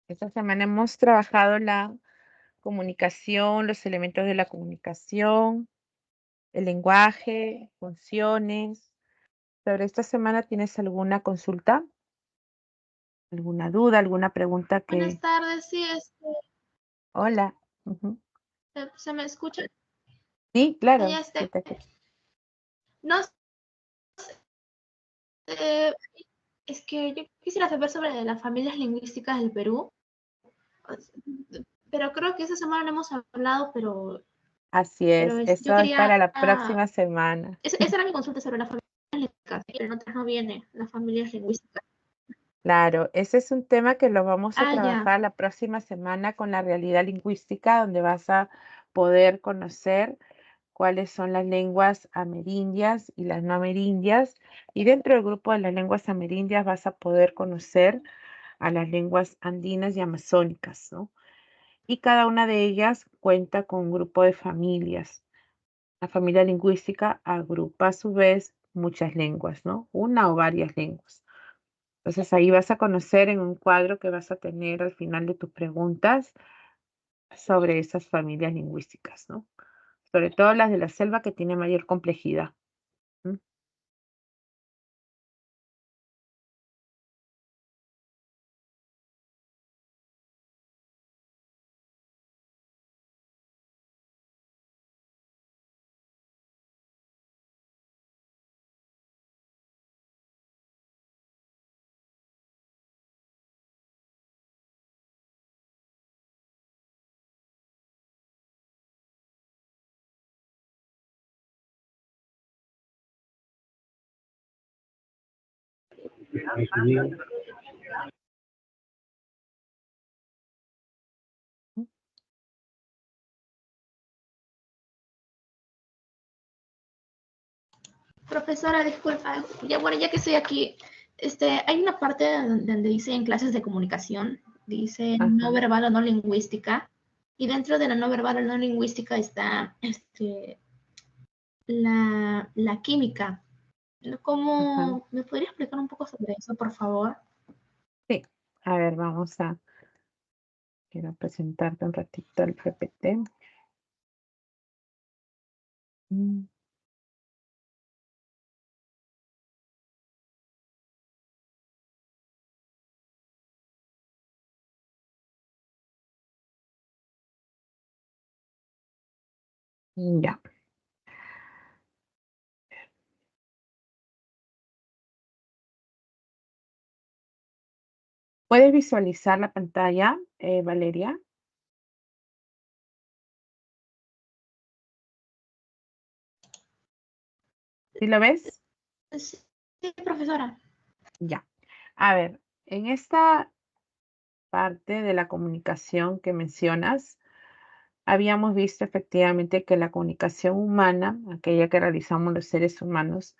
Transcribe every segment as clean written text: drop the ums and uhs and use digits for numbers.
Esta semana hemos trabajado la comunicación, los elementos de la comunicación, el lenguaje, funciones. Sobre esta semana, ¿tienes alguna consulta? ¿Alguna duda, alguna pregunta Buenas que... tardes, sí, Hola. Ujú. ¿se me escucha? Sí, Sí, claro, sí te escucho. no sé, es que yo quisiera saber sobre las familias lingüísticas del Perú, pero creo que esa semana no hemos hablado, Así es, yo eso es quería, para la próxima semana. esa era mi consulta sobre las familias lingüísticas, y en otras no viene, las familias lingüísticas. Claro, ese es un tema que lo vamos a Ah, ya, trabajar la próxima semana con la realidad lingüística, donde vas a poder conocer cuáles son las lenguas amerindias y las no amerindias. Y dentro del grupo de las lenguas amerindias vas a poder conocer a las lenguas andinas y amazónicas, ¿no? Y cada una de ellas cuenta con un grupo de familias. La familia lingüística agrupa a su vez muchas lenguas, ¿no? Una o varias lenguas. Entonces ahí vas a conocer en un cuadro que vas a tener al final de tus preguntas sobre esas familias lingüísticas, ¿no? Sobre todo las de la selva que tiene mayor complejidad. ¿M? profesora, disculpa, ya bueno, ya que estoy aquí, hay una parte donde dice en clases de comunicación, dice no Ajá. verbal o no lingüística, y dentro de la no verbal o no lingüística está la química. Ajá. ¿Cómo me podría explicar un poco sobre eso, por favor? Sí. A ver, quiero presentarte un ratito el PPT. Mm, Ya. ¿Puedes visualizar la pantalla, Valeria? ¿Sí lo ves? Sí, profesora. Ya. A ver, en esta parte de la comunicación que mencionas, habíamos visto efectivamente que la comunicación humana, aquella que realizamos los seres humanos,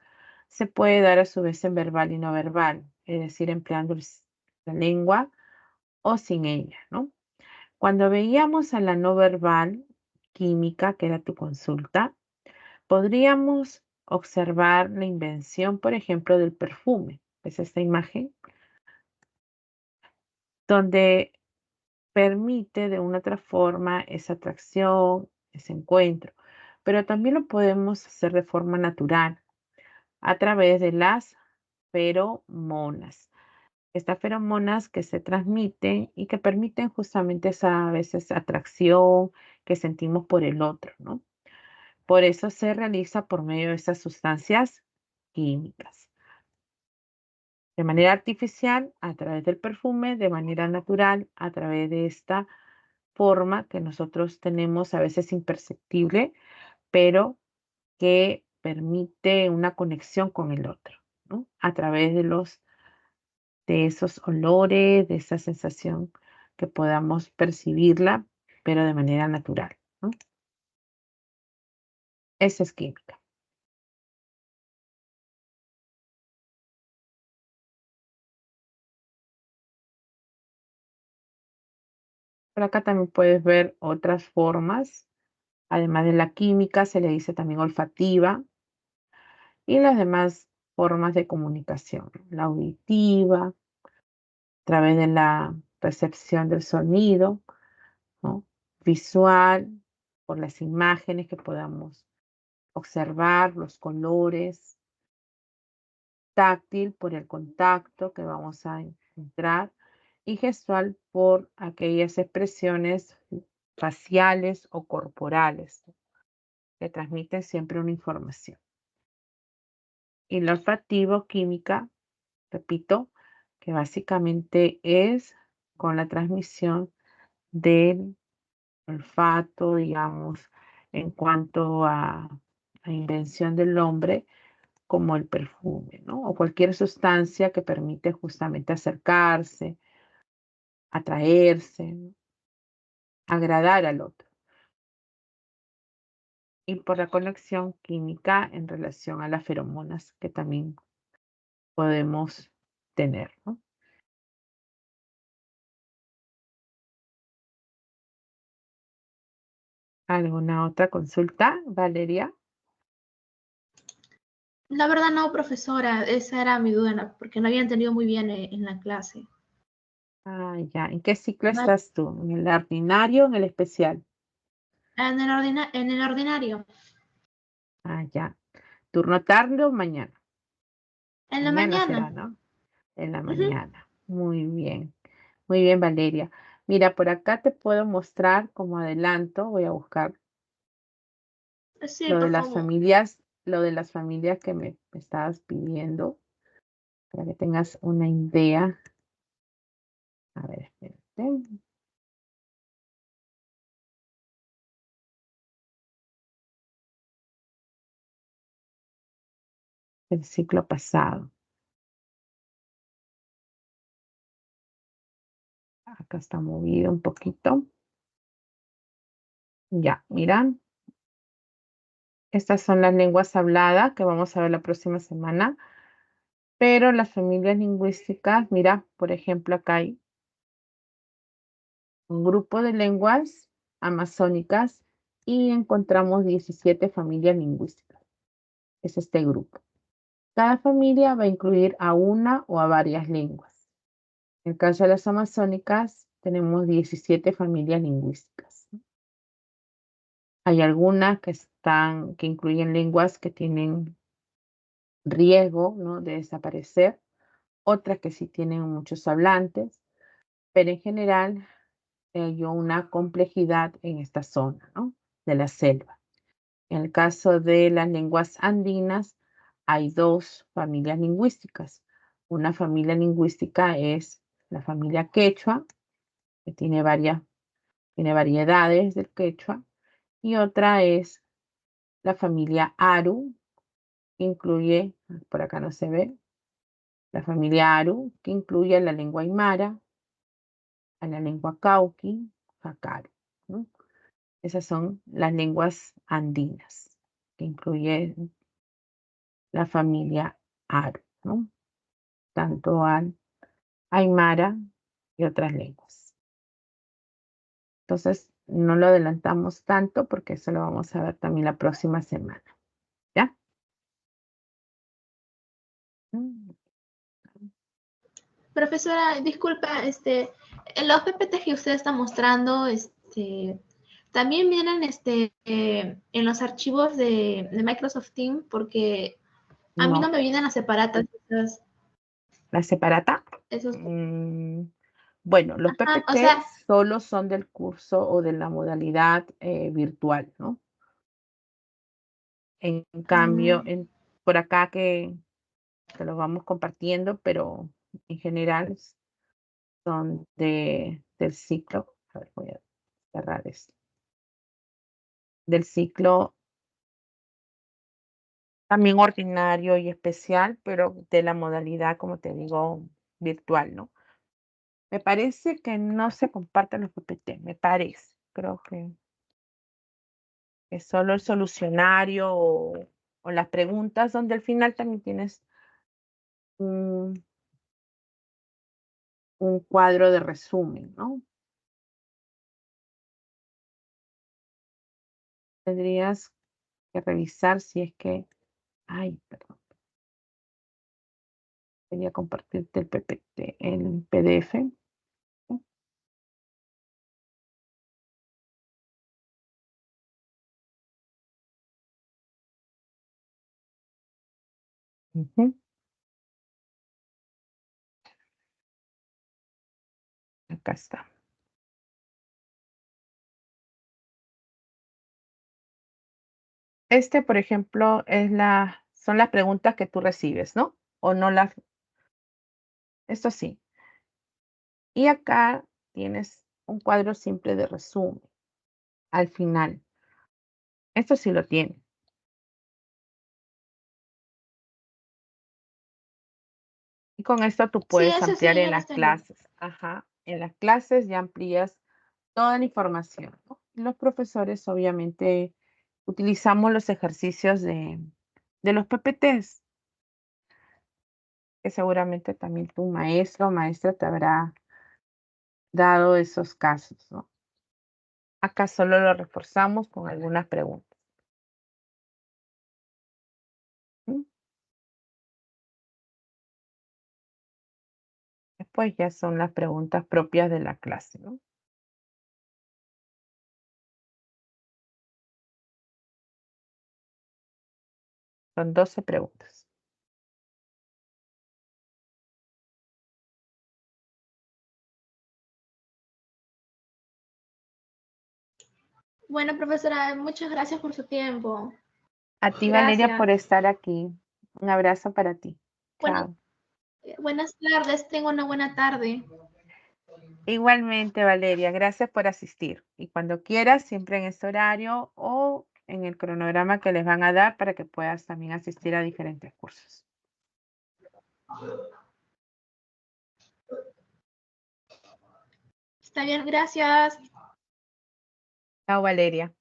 se puede dar a su vez en verbal y no verbal, es decir, empleando la lengua o sin ella, ¿no? Cuando veíamos a la no verbal química, que era tu consulta, podríamos observar la invención, por ejemplo, del perfume. ¿Ves esta imagen? Donde permite de una otra forma esa atracción, ese encuentro, pero también lo podemos hacer de forma natural a través de las feromonas. Estas feromonas que se transmiten y que permiten justamente esa a veces atracción que sentimos por el otro, ¿no? Por eso se realiza por medio de esas sustancias químicas. De manera artificial, a través del perfume, de manera natural, a través de esta forma que nosotros tenemos a veces imperceptible, pero que permite una conexión con el otro, ¿no? A través de esos olores, de esa sensación que podamos percibirla, pero de manera natural, ¿no? Esa es química. Por acá también puedes ver otras formas. Además de la química, se le dice también olfativa y las demás formas de comunicación, la auditiva, a través de la percepción del sonido, ¿no? Visual, por las imágenes que podamos observar, los colores, táctil por el contacto que vamos a encontrar y gestual por aquellas expresiones faciales o corporales que transmiten siempre una información. Y lo olfativo, química, repito, que básicamente es con la transmisión del olfato, digamos, en cuanto a invención del hombre, como el perfume, ¿no? O cualquier sustancia que permite justamente acercarse, atraerse, ¿no? Agradar al otro. Y por la conexión química en relación a las feromonas que también podemos tener, ¿no? ¿Alguna otra consulta, Valeria? La verdad no, profesora, esa era mi duda, porque no había entendido muy bien en la clase. Ah, ya. ¿En qué ciclo Vale. estás tú? ¿En el ordinario o en el especial? En el ordinario, Ah, ya. ¿Turno tarde o mañana? en la Mañana mañana. será, ¿no? En la Ujú. mañana. Muy bien. Muy bien, Valeria. Mira, por acá te puedo mostrar como adelanto. Voy a buscar Sí, lo de por las favor. familias, lo de las familias que me estabas pidiendo, para que tengas una idea. A ver, espérate. El ciclo pasado. Acá está movido un poquito. Ya, miran. Estas son las lenguas habladas que vamos a ver la próxima semana. Pero las familias lingüísticas, mira, por ejemplo, acá hay un grupo de lenguas amazónicas y encontramos 17 familias lingüísticas. Es este grupo. Cada familia va a incluir a una o a varias lenguas. En el caso de las amazónicas, tenemos 17 familias lingüísticas. Hay algunas que incluyen lenguas que tienen riesgo, ¿no?, de desaparecer, otras que sí tienen muchos hablantes, pero en general hay una complejidad en esta zona, ¿no?, de la selva. En el caso de las lenguas andinas, hay dos familias lingüísticas. Una familia lingüística es la familia quechua, que tiene variedades del quechua, y otra es la familia aru, que incluye, por acá no se ve, la familia aru, que incluye a la lengua aymara, a la lengua cauqui, jacaru, ¿no? Esas son las lenguas andinas, que incluye la familia aru, ¿no? Tanto al aymara y otras lenguas. Entonces, no lo adelantamos tanto porque eso lo vamos a ver también la próxima semana, ¿ya? Mm, Profesora, disculpa, en los PPT que usted está mostrando, también vienen en los archivos de Microsoft Teams, porque a mí no No, me vienen las separatas la separata. esos, mm, bueno, los ajá, o PPT sea, solo son del curso o de la modalidad virtual, ¿no? En cambio, mm, por acá que te lo vamos compartiendo, pero en general son del ciclo. A ver, voy a cerrar esto. Del ciclo también ordinario y especial, pero de la modalidad, como te digo, virtual, ¿no? Me parece que no se comparten los PPT, me parece. Creo que es solo el solucionario o las preguntas, donde al final también tienes un, un cuadro de resumen, ¿no? Tendrías que revisar si es que, ay, perdón, quería compartirte el PPT, el PDF. Ujú. Acá está. Por ejemplo, son las preguntas que tú recibes, ¿no? O no las, esto sí. Y acá tienes un cuadro simple de resumen al final. Esto sí lo tiene. Y con esto tú Sí, puedes eso ampliar sí, en ya los las tengo. clases. Ajá. En las clases ya amplías toda la información, ¿no? Los profesores obviamente utilizamos los ejercicios de los PPTs, que seguramente también tu maestro o maestra te habrá dado esos casos, ¿no? Acá solo lo reforzamos con algunas preguntas. ¿M? Después ya son las preguntas propias de la clase, ¿no? Son 12 preguntas. Bueno, profesora, muchas gracias por su tiempo. A ti, Valeria, Gracias. por estar aquí. Un abrazo para ti. Buenas, Chao. buenas tardes, tengo una buena tarde. Igualmente, Valeria, gracias por asistir. Y cuando quieras, siempre en este horario o en el cronograma que les van a dar para que puedas también asistir a diferentes cursos. Está bien, gracias. Chao, Valeria.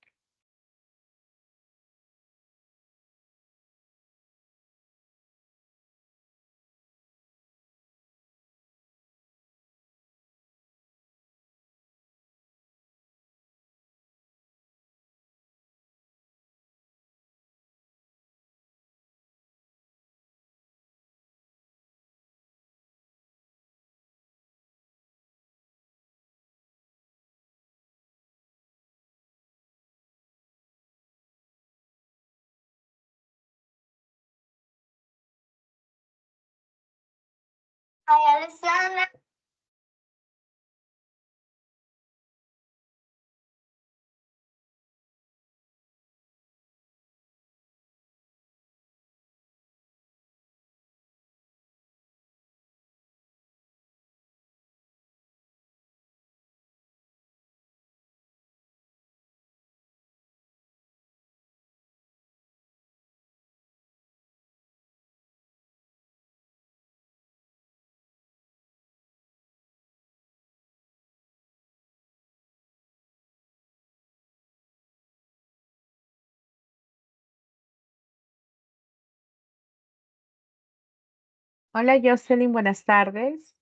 Hola, Jocelyn, buenas tardes.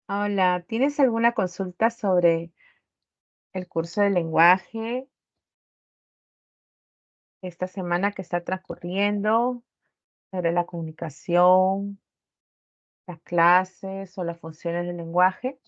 Hola, ¿tienes alguna consulta sobre el curso de lenguaje esta semana que está transcurriendo, sobre la comunicación, las clases o las funciones del lenguaje?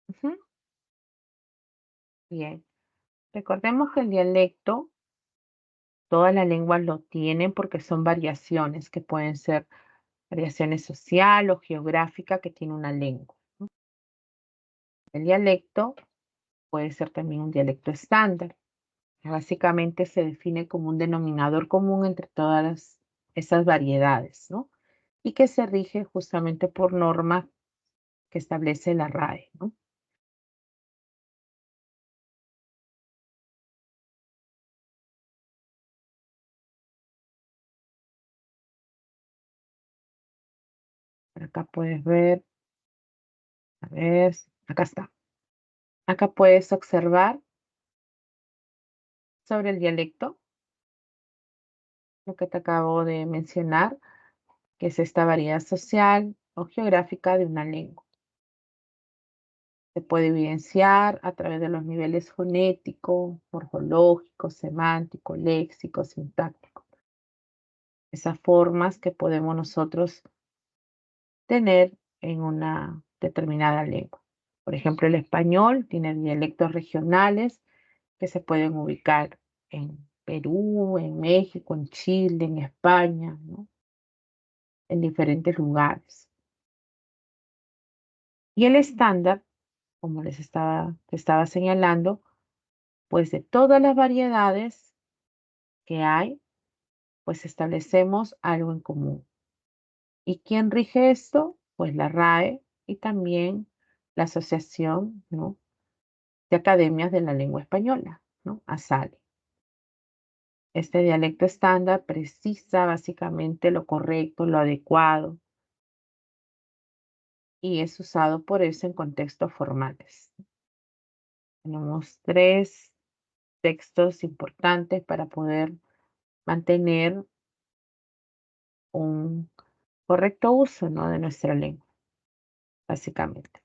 Ujú. Bien, recordemos que el dialecto, todas las lenguas lo tienen porque son variaciones que pueden ser variaciones social o geográfica que tiene una lengua, ¿no? El dialecto puede ser también un dialecto estándar, que básicamente se define como un denominador común entre esas variedades, ¿no? Y que se rige justamente por normas que establece la RAE, ¿no? Acá puedes ver, a ver, acá está. Acá puedes observar sobre el dialecto, lo que te acabo de mencionar, que es esta variedad social o geográfica de una lengua. Se puede evidenciar a través de los niveles fonético, morfológico, semántico, léxico, sintáctico. Esas formas que podemos nosotros tener en una determinada lengua. Por ejemplo, el español tiene dialectos regionales que se pueden ubicar en Perú, en México, en Chile, en España, ¿no? En diferentes lugares. Y el estándar, como te estaba señalando, pues de todas las variedades que hay, pues establecemos algo en común. ¿Y quién rige esto? Pues la RAE y también la Asociación, ¿no?, de Academias de la Lengua Española, ¿no? ASALE. Este dialecto estándar precisa básicamente lo correcto, lo adecuado, y es usado por eso en contextos formales. Tenemos 3 textos importantes para poder mantener un correcto uso, ¿no?, de nuestra lengua, básicamente.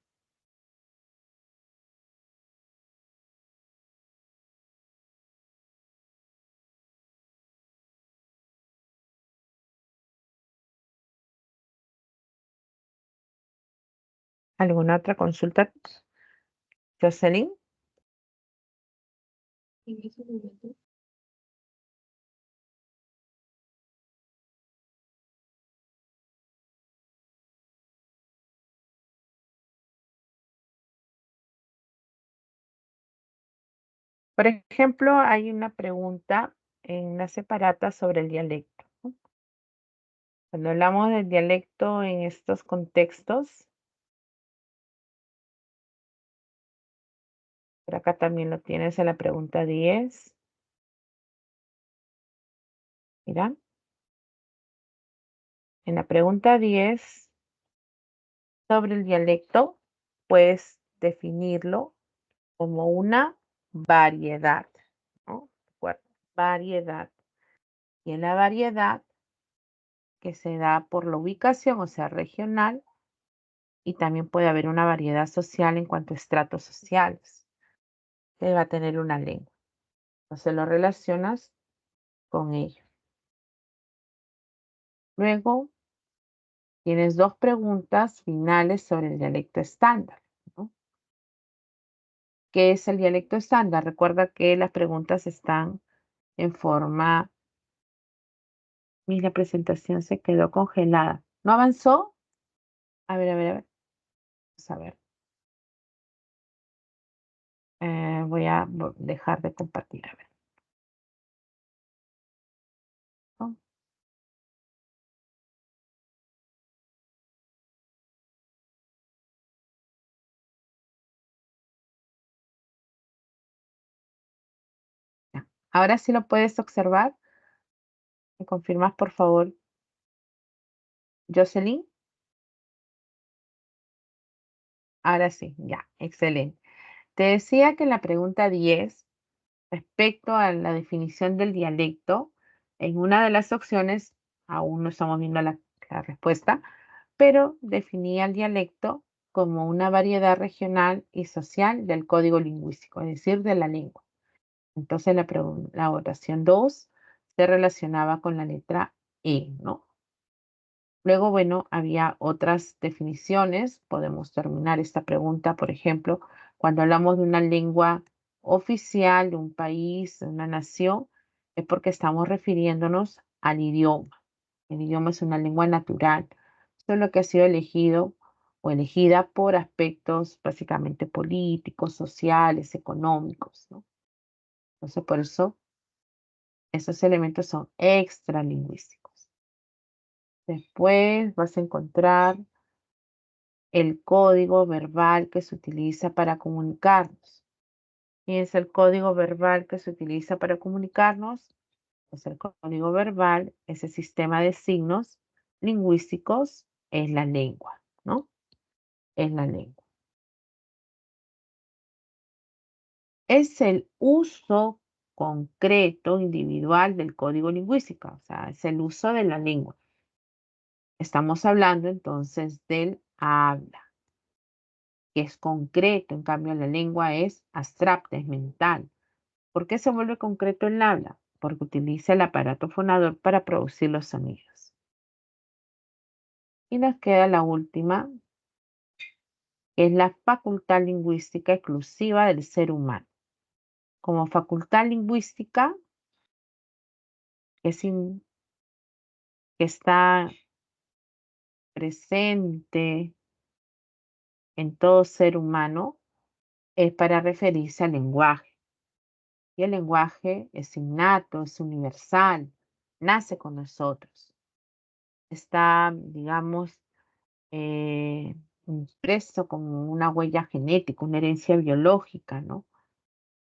¿Alguna otra consulta, Jocelyn? En ese momento. Por ejemplo, hay una pregunta en la separata sobre el dialecto, ¿no? Cuando hablamos del dialecto en estos contextos, por acá también lo tienes en la pregunta 10. Mira, en la pregunta 10 sobre el dialecto, puedes definirlo como una variedad, ¿no? Recuerda, variedad. Y en la variedad que se da por la ubicación, o sea, regional, y también puede haber una variedad social en cuanto a estratos sociales, que va a tener una lengua. Entonces lo relacionas con ello. Luego tienes 2 preguntas finales sobre el dialecto estándar, ¿no? ¿Qué es el dialecto estándar? Recuerda que las preguntas están en forma. La presentación se quedó congelada. ¿No avanzó? A ver, a ver, a ver. Vamos a ver. Voy a dejar de compartir. A ver. ¿No? Ya. Ahora sí lo puedes observar. ¿Me confirmas, por favor, Jocelyn? Ahora sí, ya, excelente. Te decía que en la pregunta 10, respecto a la definición del dialecto, en una de las opciones, aún no estamos viendo la respuesta, pero definía el dialecto como una variedad regional y social del código lingüístico, es decir, de la lengua. Entonces la oración 2 se relacionaba con la letra E, ¿no? Luego, bueno, había otras definiciones. Podemos terminar esta pregunta, por ejemplo, cuando hablamos de una lengua oficial de un país, de una nación, es porque estamos refiriéndonos al idioma. El idioma es una lengua natural, solo que ha sido elegido o elegida por aspectos básicamente políticos, sociales, económicos, ¿no? Entonces, por eso, esos elementos son extralingüísticos. Después vas a encontrar el código verbal que se utiliza para comunicarnos. ¿Y es el código verbal que se utiliza para comunicarnos? Pues el código verbal es el sistema de signos lingüísticos es la lengua, ¿no? Es la lengua. Es el uso concreto, individual del código lingüístico, o sea, es el uso de la lengua. Estamos hablando entonces del habla, que es concreto, en cambio la lengua es abstracta, es mental. ¿Por qué se vuelve concreto el habla? Porque utiliza el aparato fonador para producir los sonidos. Y nos queda la última, que es la facultad lingüística exclusiva del ser humano. Como facultad lingüística, es que está presente en todo ser humano, es para referirse al lenguaje. Y el lenguaje es innato, es universal, nace con nosotros. Está, digamos, eh, impreso como una huella genética, una herencia biológica, ¿no?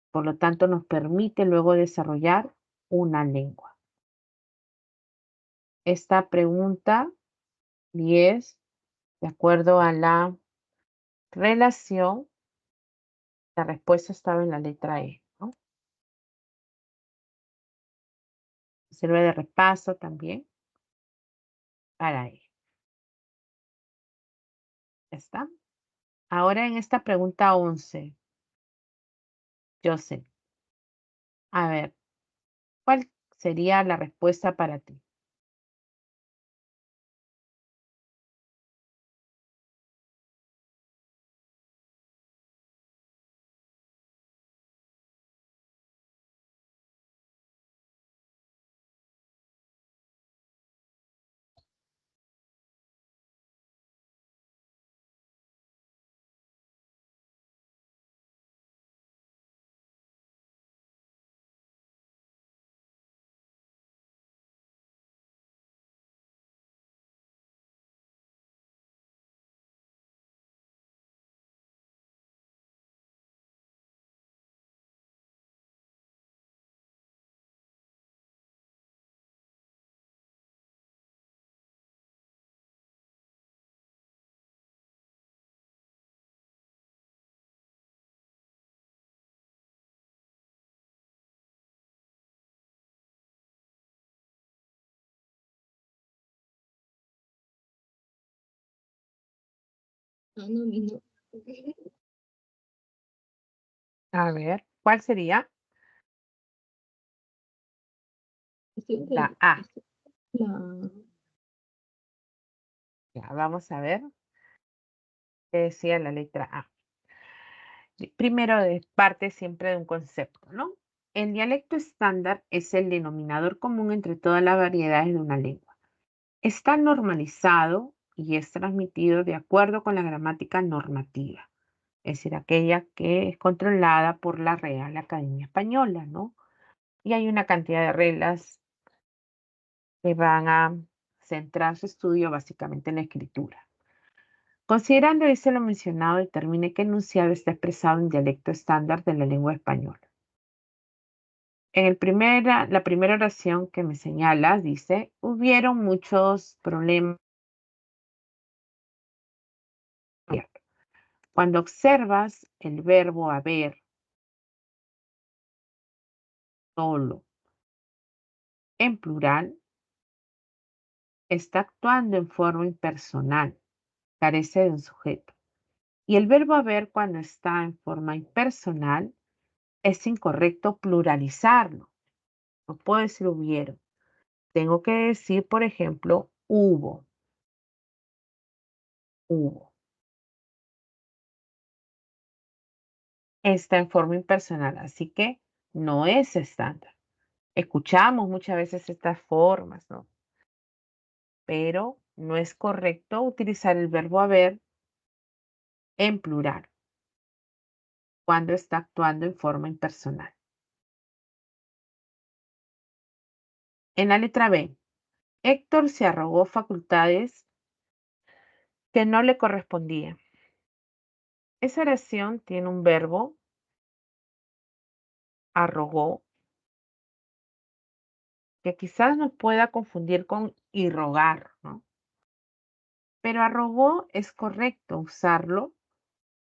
Por lo tanto, nos permite luego desarrollar una lengua. Esta pregunta 10, de acuerdo a la relación, la respuesta estaba en la letra E, ¿no? Sirve de repaso también para E. ¿Ya está? Ahora en esta pregunta 11, Joseph, a ver, ¿cuál sería la respuesta para ti? No, no, no. A ver, ¿cuál sería? Estoy entre La A. la... Ya, vamos a ver qué decía la letra A. Primero, parte siempre de un concepto, ¿no? El dialecto estándar es el denominador común entre todas las variedades de una lengua. Está normalizado y es transmitido de acuerdo con la gramática normativa, es decir, aquella que es controlada por la Real Academia Española, ¿no? Y hay una cantidad de reglas que van a centrar su estudio básicamente en la escritura. Considerando eso lo mencionado, determine qué enunciado está expresado en dialecto estándar de la lengua española. La primera oración que me señala dice, hubieron muchos problemas. Cuando observas el verbo haber solo en plural, está actuando en forma impersonal, carece de un sujeto. Y el verbo haber cuando está en forma impersonal, es incorrecto pluralizarlo. No puedo decir hubieron. Tengo que decir, por ejemplo, hubo, hubo. Está en forma impersonal, así que no es estándar. Escuchamos muchas veces estas formas, ¿no? Pero no es correcto utilizar el verbo haber en plural cuando está actuando en forma impersonal. En la letra B, Héctor se arrogó facultades que no le correspondían. Esa oración tiene un verbo, arrogó, que quizás nos pueda confundir con irrogar, ¿no? pero a robó es correcto usarlo,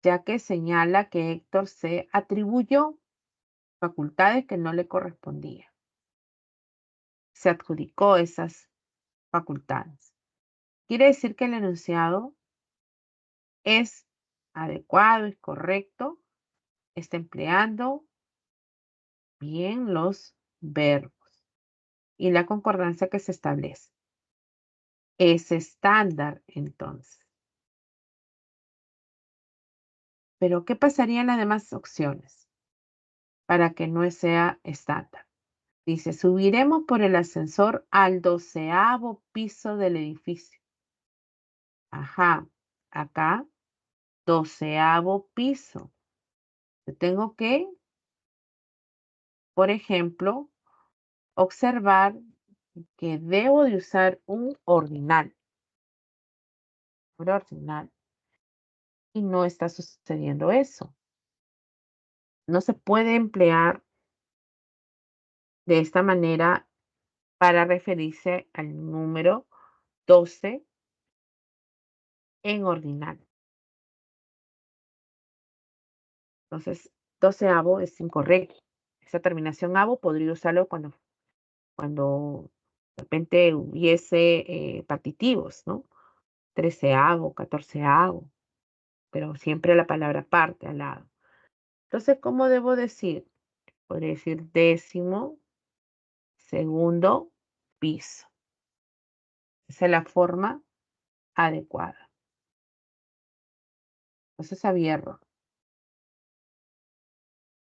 ya que señala que Héctor se atribuyó facultades que no le correspondían. Se adjudicó esas facultades. Quiere decir que el enunciado es adecuado y correcto, está empleando bien los verbos y la concordancia que se establece. Es estándar entonces. Pero ¿qué pasaría en las demás opciones para que no sea estándar? Dice, subiremos por el ascensor al 12º piso del edificio. Ajá, acá, 12º piso. Yo tengo que, por ejemplo, observar que debo de usar un ordinal, y no está sucediendo eso. No se puede emplear de esta manera para referirse al número 12 en ordinal. Entonces, 12º es incorrecto. Esa terminación avo podría usarlo cuando de repente hubiese partitivos, ¿no? 13º, 14º, pero siempre la palabra parte al lado. Entonces, ¿cómo debo decir? Podría decir 12º piso. Esa es la forma adecuada. Entonces había error.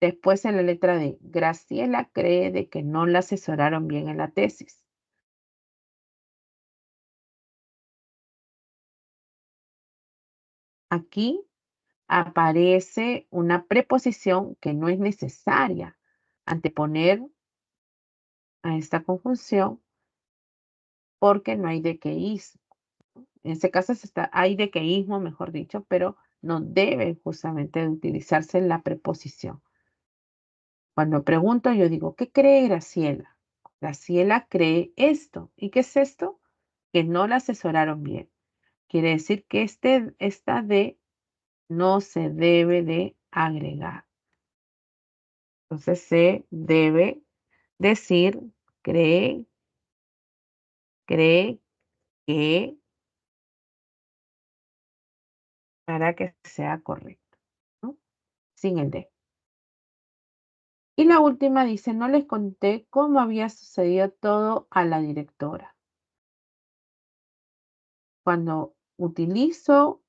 Después en la letra D, Graciela cree de que no la asesoraron bien en la tesis. Aquí aparece una preposición que no es necesaria anteponer a esta conjunción porque no hay dequeísmo. En este caso hay dequeísmo, mejor dicho, pero no debe justamente de utilizarse la preposición. Cuando pregunto, yo digo, ¿qué cree Graciela? Graciela cree esto. ¿Y qué es esto? Que no la asesoraron bien. Quiere decir que esta D no se debe de agregar. Entonces se debe decir cree, cree que para que sea correcto, ¿no? Sin el D. Y la última dice, no les conté cómo había sucedido todo a la directora. Cuando utilizo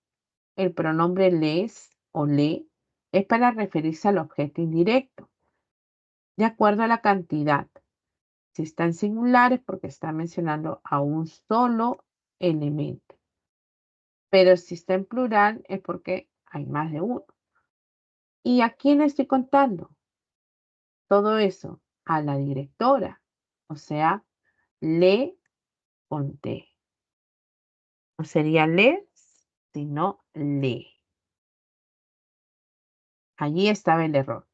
el pronombre les o le, es para referirse al objeto indirecto, de acuerdo a la cantidad. Si está en singular es porque está mencionando a un solo elemento. Pero si está en plural es porque hay más de uno. ¿Y a quién estoy contando? Todo eso a la directora. O sea, le conté. No sería les, sino le. Allí estaba el error.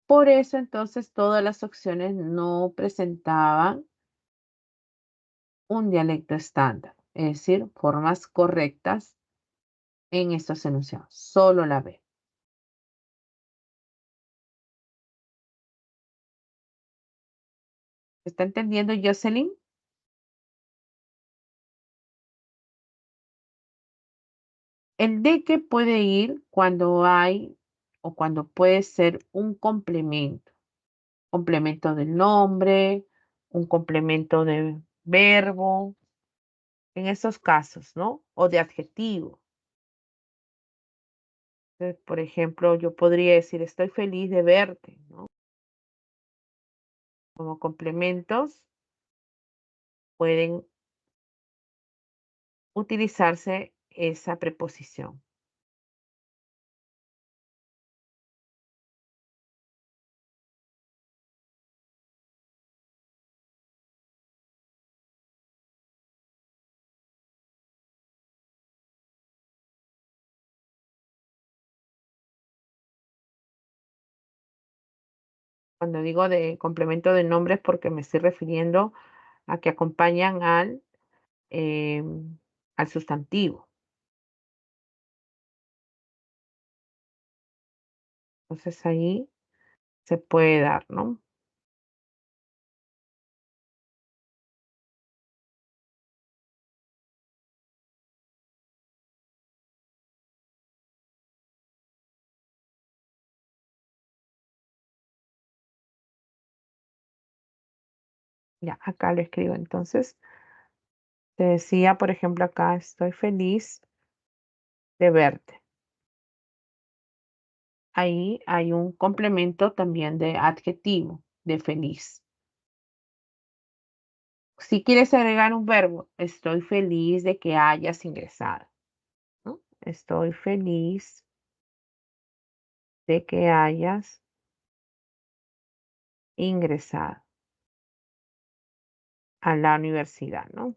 Por eso entonces todas las opciones no presentaban un dialecto estándar, es decir, formas correctas en estos enunciados. Solo la B. ¿Está entendiendo, Jocelyn? El de que puede ir cuando hay o cuando puede ser un complemento. Complemento del nombre, un complemento de verbo, en esos casos, ¿no? O de adjetivo. Entonces, por ejemplo, yo podría decir, estoy feliz de verte, ¿no? Como complementos pueden utilizarse esa preposición. Cuando digo de complemento de nombres porque me estoy refiriendo a que acompañan em, al sustantivo. Entonces ahí se puede dar, ¿no? Ya, acá lo escribo. Entonces, te decía, por ejemplo, acá estoy feliz de verte. Ahí hay un complemento también de adjetivo, de feliz. Si quieres agregar un verbo, estoy feliz de que hayas ingresado, ¿no? Estoy feliz de que hayas ingresado a la universidad, ¿no?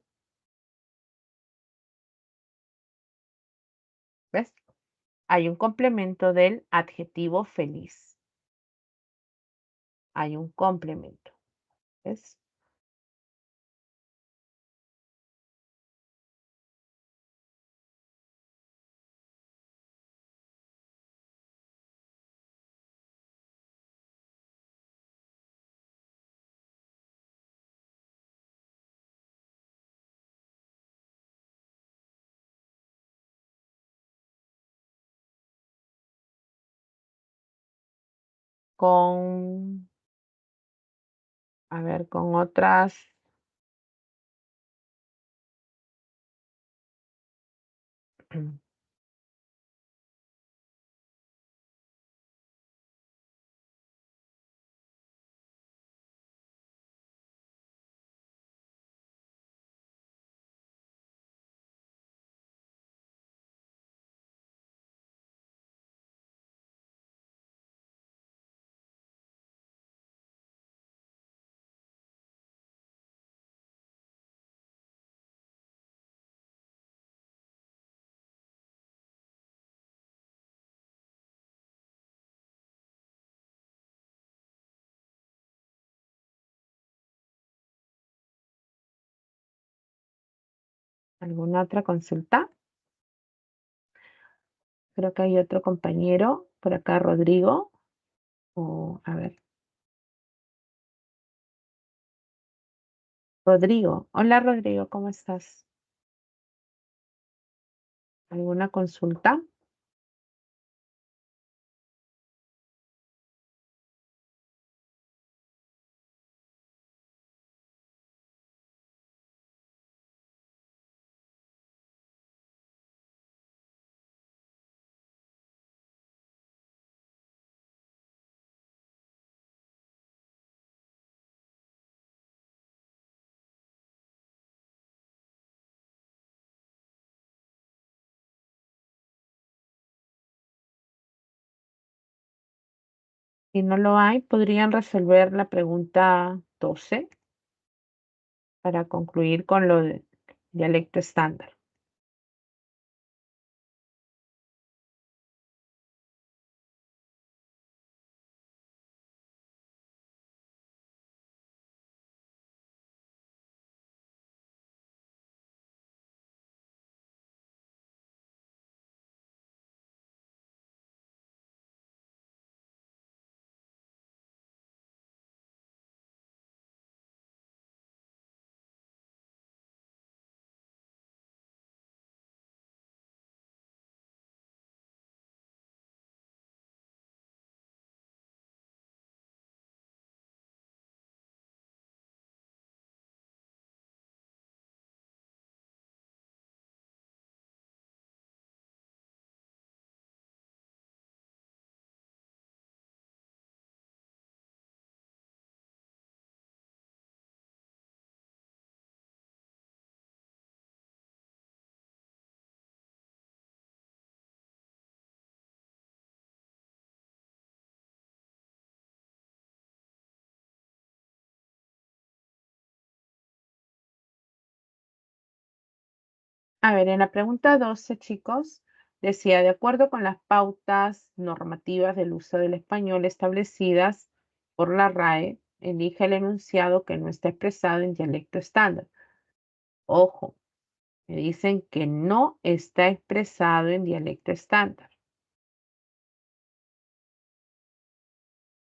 ¿Ves? Hay un complemento del adjetivo feliz. Hay un complemento, ¿ves? Con, a ver, con otras. ¿Alguna otra consulta? Creo que hay otro compañero por acá, Rodrigo. O, a ver, Rodrigo. Hola, Rodrigo, ¿cómo estás? ¿Alguna consulta? Si no lo hay, podrían resolver la pregunta 12 para concluir con lo de dialecto estándar. A ver, en la pregunta 12, chicos, decía, de acuerdo con las pautas normativas del uso del español establecidas por la RAE, elige el enunciado que no está expresado en dialecto estándar. Ojo, Me dicen que no está expresado en dialecto estándar.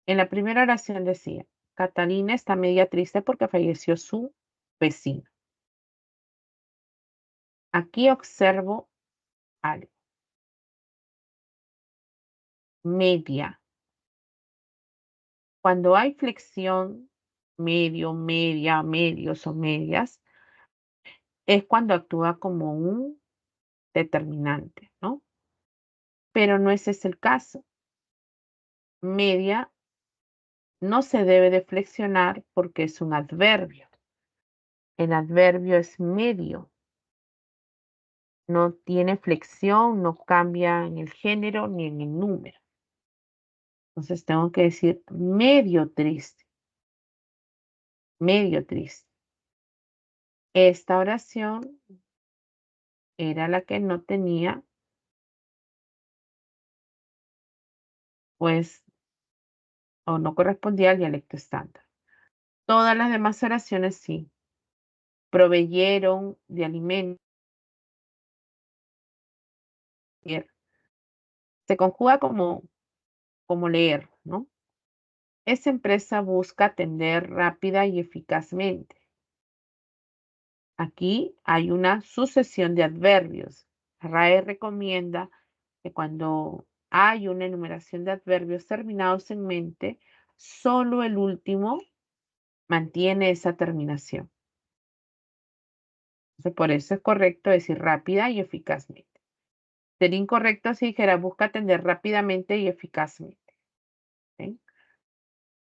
En la primera oración decía, Catalina está media triste porque falleció su vecino. Aquí observo algo. Media. Cuando hay flexión, medio, media, medios o medias, es cuando actúa como un determinante, ¿no? Pero no ese es el caso. Media no se debe de flexionar porque es un adverbio. El adverbio es medio. No tiene flexión, no cambia en el género ni en el número. Entonces tengo que decir medio triste, medio triste. Esta oración era la que no tenía, pues, o no correspondía al dialecto estándar. Todas las demás oraciones sí. Proveyeron de alimento. Se conjuga como leer, ¿no? Esa empresa busca atender rápida y eficazmente. Aquí hay una sucesión de adverbios. RAE recomienda que cuando hay una enumeración de adverbios terminados en mente, solo el último mantiene esa terminación. Entonces, por eso es correcto decir rápida y eficazmente. Sería incorrecto si dijera busca atender rápidamente y eficazmente. ¿Sí?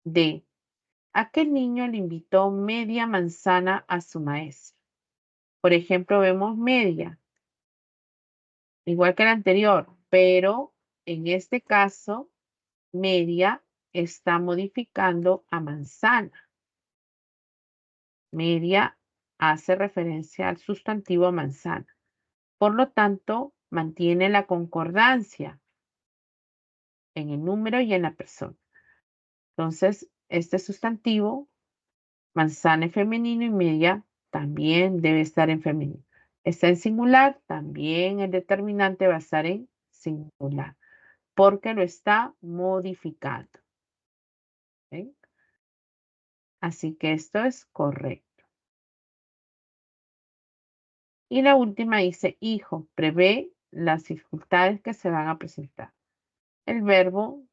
D. Aquel niño le invitó media manzana a su maestra. Por ejemplo, vemos media, igual que el anterior, pero en este caso, media está modificando a manzana. Media hace referencia al sustantivo manzana. Por lo tanto, mantiene la concordancia en el número y en la persona. Entonces, este sustantivo, manzana en femenino y media, también debe estar en femenino. Está en singular, también el determinante va a estar en singular, porque lo está modificando. ¿Sí? Así que esto es correcto. Y la última dice, hijo, prevé las dificultades que se van a presentar. El verbo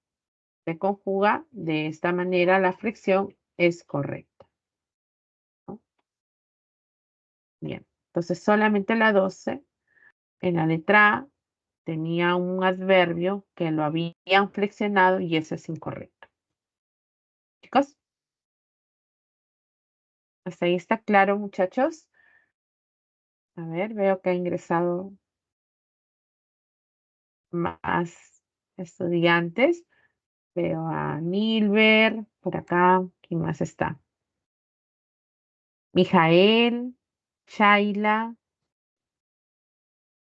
se conjuga de esta manera, la flexión es correcta, ¿no? Bien, entonces solamente la 12, en la letra A, tenía un adverbio que lo habían flexionado y eso es incorrecto. Chicos, hasta ahí está claro, muchachos. A ver, veo que ha ingresado más estudiantes. Veo a Nilber, por acá, ¿quién más está? Mijael, Shaila,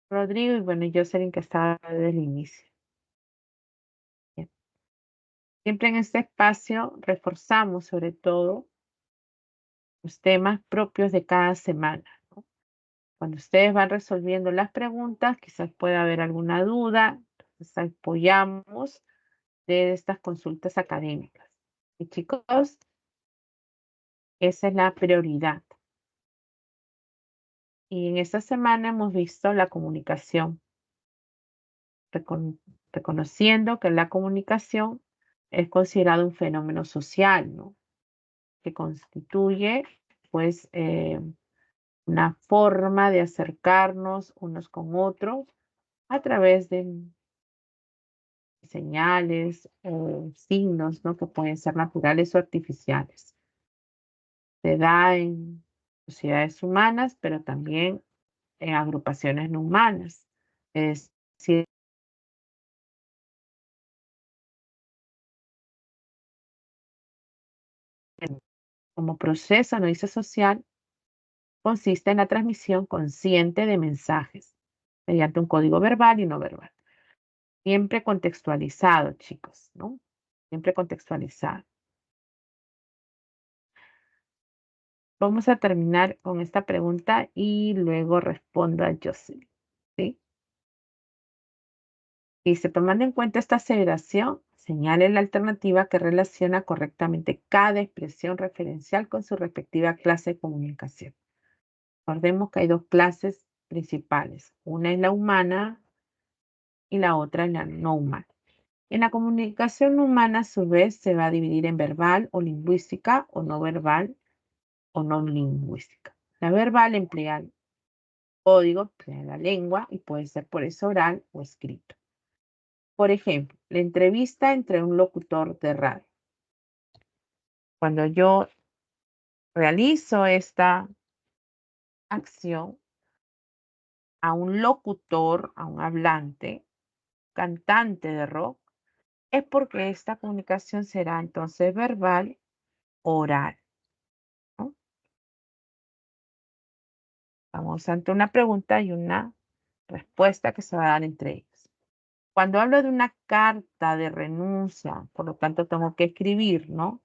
Rodrigo y bueno, Jocelyn que estaba desde el inicio. Bien. Siempre en este espacio reforzamos sobre todo los temas propios de cada semana, ¿no? Cuando ustedes van resolviendo las preguntas, quizás pueda haber alguna duda, entonces apoyamos de estas consultas académicas. Y chicos, esa es la prioridad. Y en esta semana hemos visto la comunicación, reconociendo que la comunicación es considerado un fenómeno social, ¿no? Que constituye, pues, una forma de acercarnos unos con otros a través de señales o signos, ¿no? Que pueden ser naturales o artificiales. Se da en sociedades humanas, pero también en agrupaciones no humanas. Es decir, como proceso analisis social consiste en la transmisión consciente de mensajes mediante un código verbal y no verbal. Siempre contextualizado, chicos, ¿no? Siempre contextualizado. Vamos a terminar con esta pregunta y luego respondo a Jocelyn, ¿sí? Dice, tomando en cuenta esta aseveración, señale la alternativa que relaciona correctamente cada expresión referencial con su respectiva clase de comunicación. Recordemos que hay dos clases principales. Una es la humana y la otra es la no humana. En la comunicación humana, a su vez, se va a dividir en verbal o lingüística o no verbal o no lingüística. La verbal emplea el código, emplea la lengua y puede ser por eso oral o escrito. Por ejemplo, la entrevista entre un locutor de radio. Cuando yo realizo esta acción a un locutor, a un hablante, cantante de rock, es porque esta comunicación será entonces verbal, oral, ¿no? Vamos ante una pregunta y una respuesta que se va a dar entre ellos. Cuando hablo de una carta de renuncia, por lo tanto tengo que escribir, ¿no?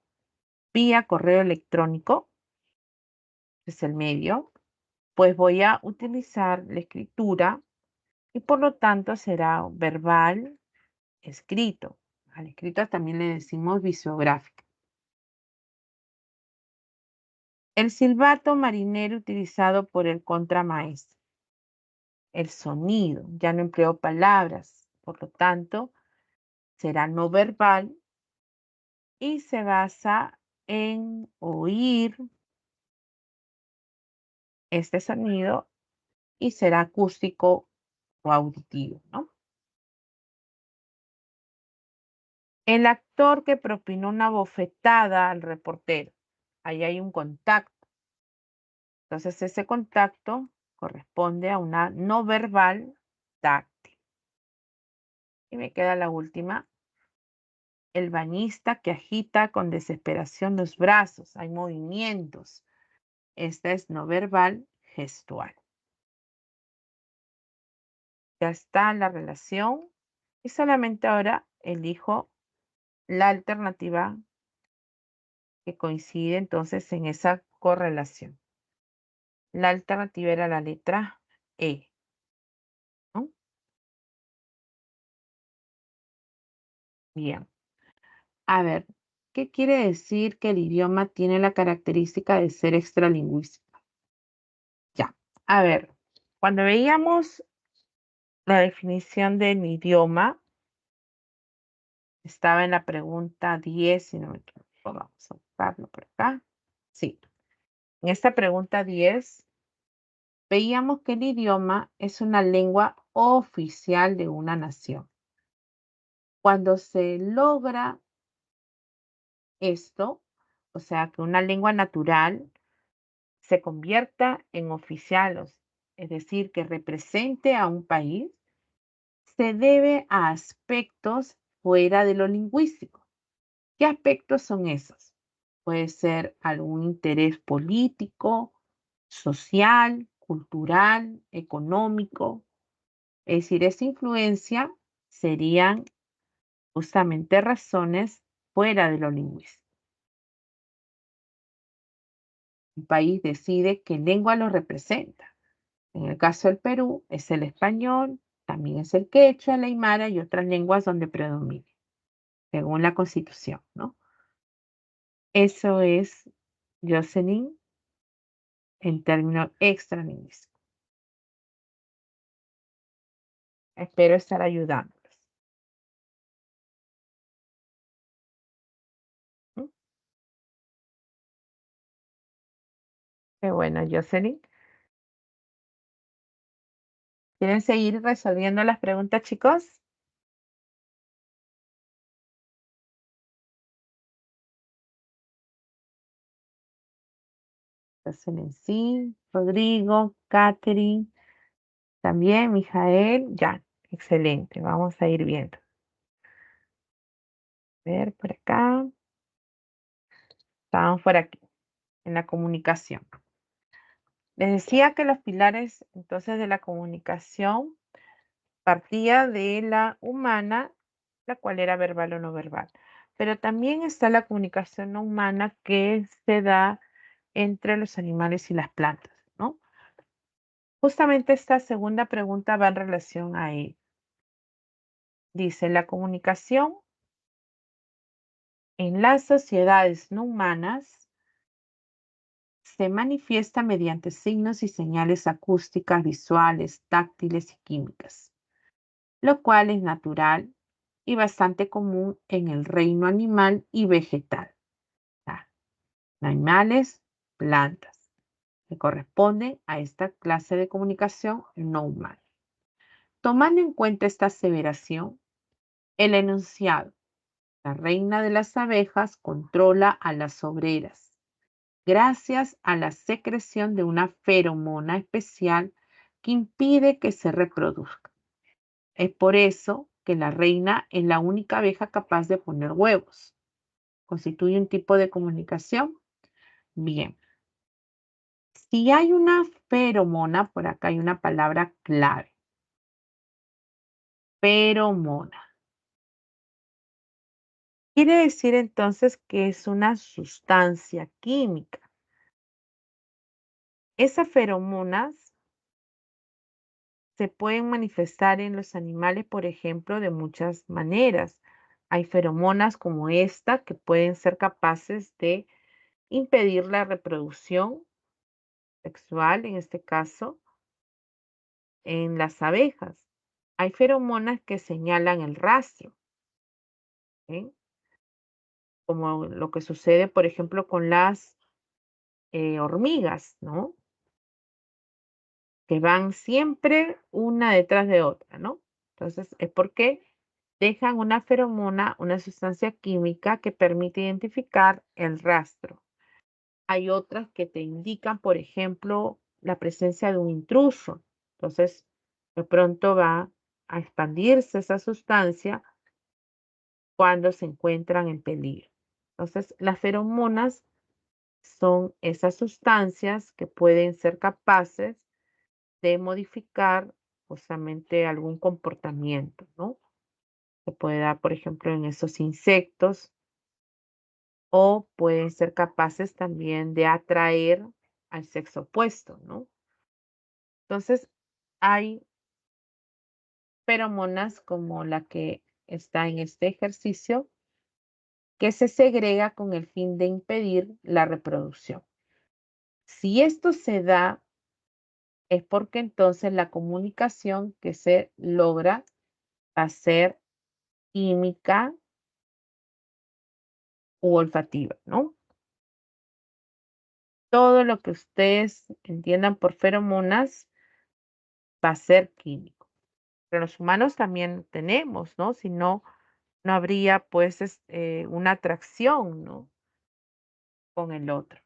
Vía correo electrónico, es el medio, pues voy a utilizar la escritura y por lo tanto será verbal, escrito. Al escrito también le decimos visiográfico. El silbato marinero utilizado por el contramaestre. El sonido, ya no empleo palabras, por lo tanto será no verbal y se basa en oír este sonido y será acústico o auditivo, ¿no? El actor que propinó una bofetada al reportero. Ahí hay un contacto. Entonces ese contacto corresponde a una no verbal táctil. Y me queda la última. El bañista que agita con desesperación los brazos. Hay movimientos. Esta es no verbal gestual. Ya está la relación y solamente ahora elijo la alternativa que coincide entonces en esa correlación. La alternativa era la letra E, ¿no? Bien. A ver, ¿qué quiere decir que el idioma tiene la característica de ser extralingüístico? Ya. A ver, cuando veíamos la definición del idioma, estaba en la pregunta 10, si no me equivoco. Vamos a buscarlo por acá. Sí. En esta pregunta 10 veíamos que el idioma es una lengua oficial de una nación. Cuando se logra esto, o sea, que una lengua natural se convierta en oficial, es decir, que represente a un país, se debe a aspectos fuera de lo lingüístico. ¿Qué aspectos son esos? Puede ser algún interés político, social, cultural, económico. Es decir, esa influencia serían justamente razones fuera de lo lingüístico. Un país decide qué lengua lo representa. En el caso del Perú es el español, también es el quechua, el aymara y otras lenguas donde predomine, según la Constitución, ¿no? Eso es, Jocelyn, en términos extralingüísticos. Espero estar ayudándolos. ¿Mm? Qué bueno, Jocelyn. ¿Quieren seguir resolviendo las preguntas, chicos? Jocelyn, sí. Rodrigo, Catherine, también, Mijael, ya. Excelente. Vamos a ir viendo. A ver, por acá. Estamos por aquí, en la comunicación. Les decía que los pilares entonces de la comunicación partía de la humana, la cual era verbal o no verbal. Pero también está la comunicación no humana que se da entre los animales y las plantas, ¿no? Justamente esta segunda pregunta va en relación a ello. Dice, la comunicación en las sociedades no humanas se manifiesta mediante signos y señales acústicas, visuales, táctiles y químicas, lo cual es natural y bastante común en el reino animal y vegetal. Ah, animales, plantas, que corresponden a esta clase de comunicación no humana. Tomando en cuenta esta aseveración, el enunciado, la reina de las abejas controla a las obreras gracias a la secreción de una feromona especial que impide que se reproduzca. Es por eso que la reina es la única abeja capaz de poner huevos. ¿Constituye un tipo de comunicación? Bien. Si hay una feromona, por acá hay una palabra clave. Feromona. Quiere decir entonces que es una sustancia química. Esas feromonas se pueden manifestar en los animales, por ejemplo, de muchas maneras. Hay feromonas como esta que pueden ser capaces de impedir la reproducción sexual, en este caso, en las abejas. Hay feromonas que señalan el rastro, ¿eh? Como lo que sucede, por ejemplo, con las hormigas, ¿no? Que van siempre una detrás de otra, ¿no? Entonces, es porque dejan una feromona, una sustancia química que permite identificar el rastro. Hay otras que te indican, por ejemplo, la presencia de un intruso. Entonces, de pronto va a expandirse esa sustancia cuando se encuentran en peligro. Entonces, las feromonas son esas sustancias que pueden ser capaces de modificar justamente algún comportamiento, ¿no? Se puede dar, por ejemplo, en esos insectos o pueden ser capaces también de atraer al sexo opuesto, ¿no? Entonces, hay feromonas como la que está en este ejercicio que se segrega con el fin de impedir la reproducción. Si esto se da, es porque entonces la comunicación que se logra va a ser química u olfativa, ¿no? Todo lo que ustedes entiendan por feromonas va a ser químico. Pero los humanos también tenemos, ¿no? Si no, no habría pues una atracción, ¿no? Con el otro.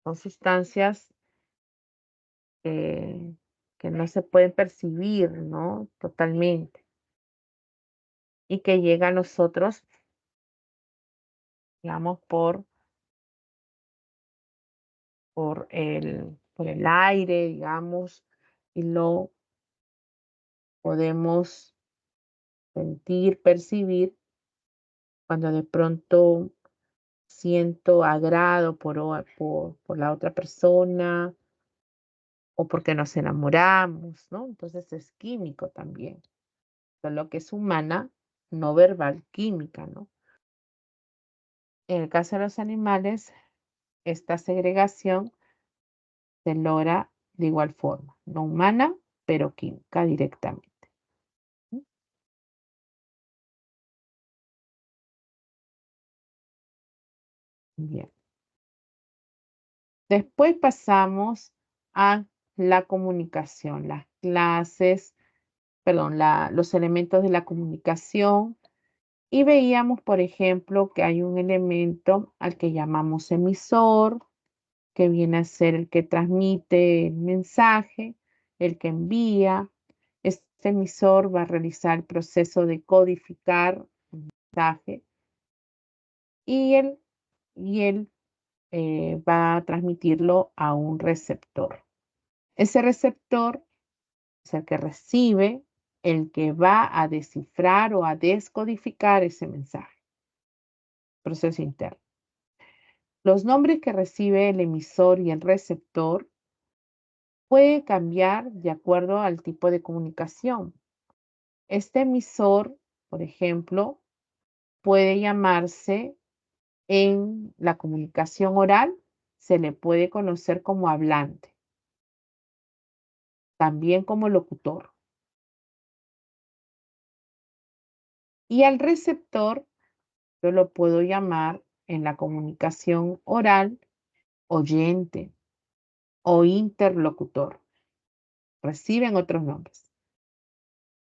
Son sustancias que, que no se pueden percibir, ¿no? Totalmente. Y que llegan a nosotros, digamos, por el aire, digamos, y lo podemos sentir, percibir cuando de pronto siento agrado por la otra persona o porque nos enamoramos, ¿no? Entonces es químico también, solo que es humana, no verbal, química, ¿no? En el caso de los animales, esta segregación se logra de igual forma, no humana, pero química directamente. ¿Mm? Bien. Después pasamos a la comunicación, las clases, perdón, los elementos de la comunicación. Y veíamos, por ejemplo, que hay un elemento al que llamamos emisor, que viene a ser el que transmite el mensaje, el que envía. Este emisor va a realizar el proceso de codificar el mensaje y él va a transmitirlo a un receptor. Ese receptor es el que recibe, el que va a descifrar o a descodificar ese mensaje. Proceso interno. Los nombres que recibe el emisor y el receptor puede cambiar de acuerdo al tipo de comunicación. Este emisor, por ejemplo, puede llamarse en la comunicación oral, se le puede conocer como hablante, también como locutor. Y al receptor yo lo puedo llamar en la comunicación oral oyente o interlocutor. Reciben otros nombres.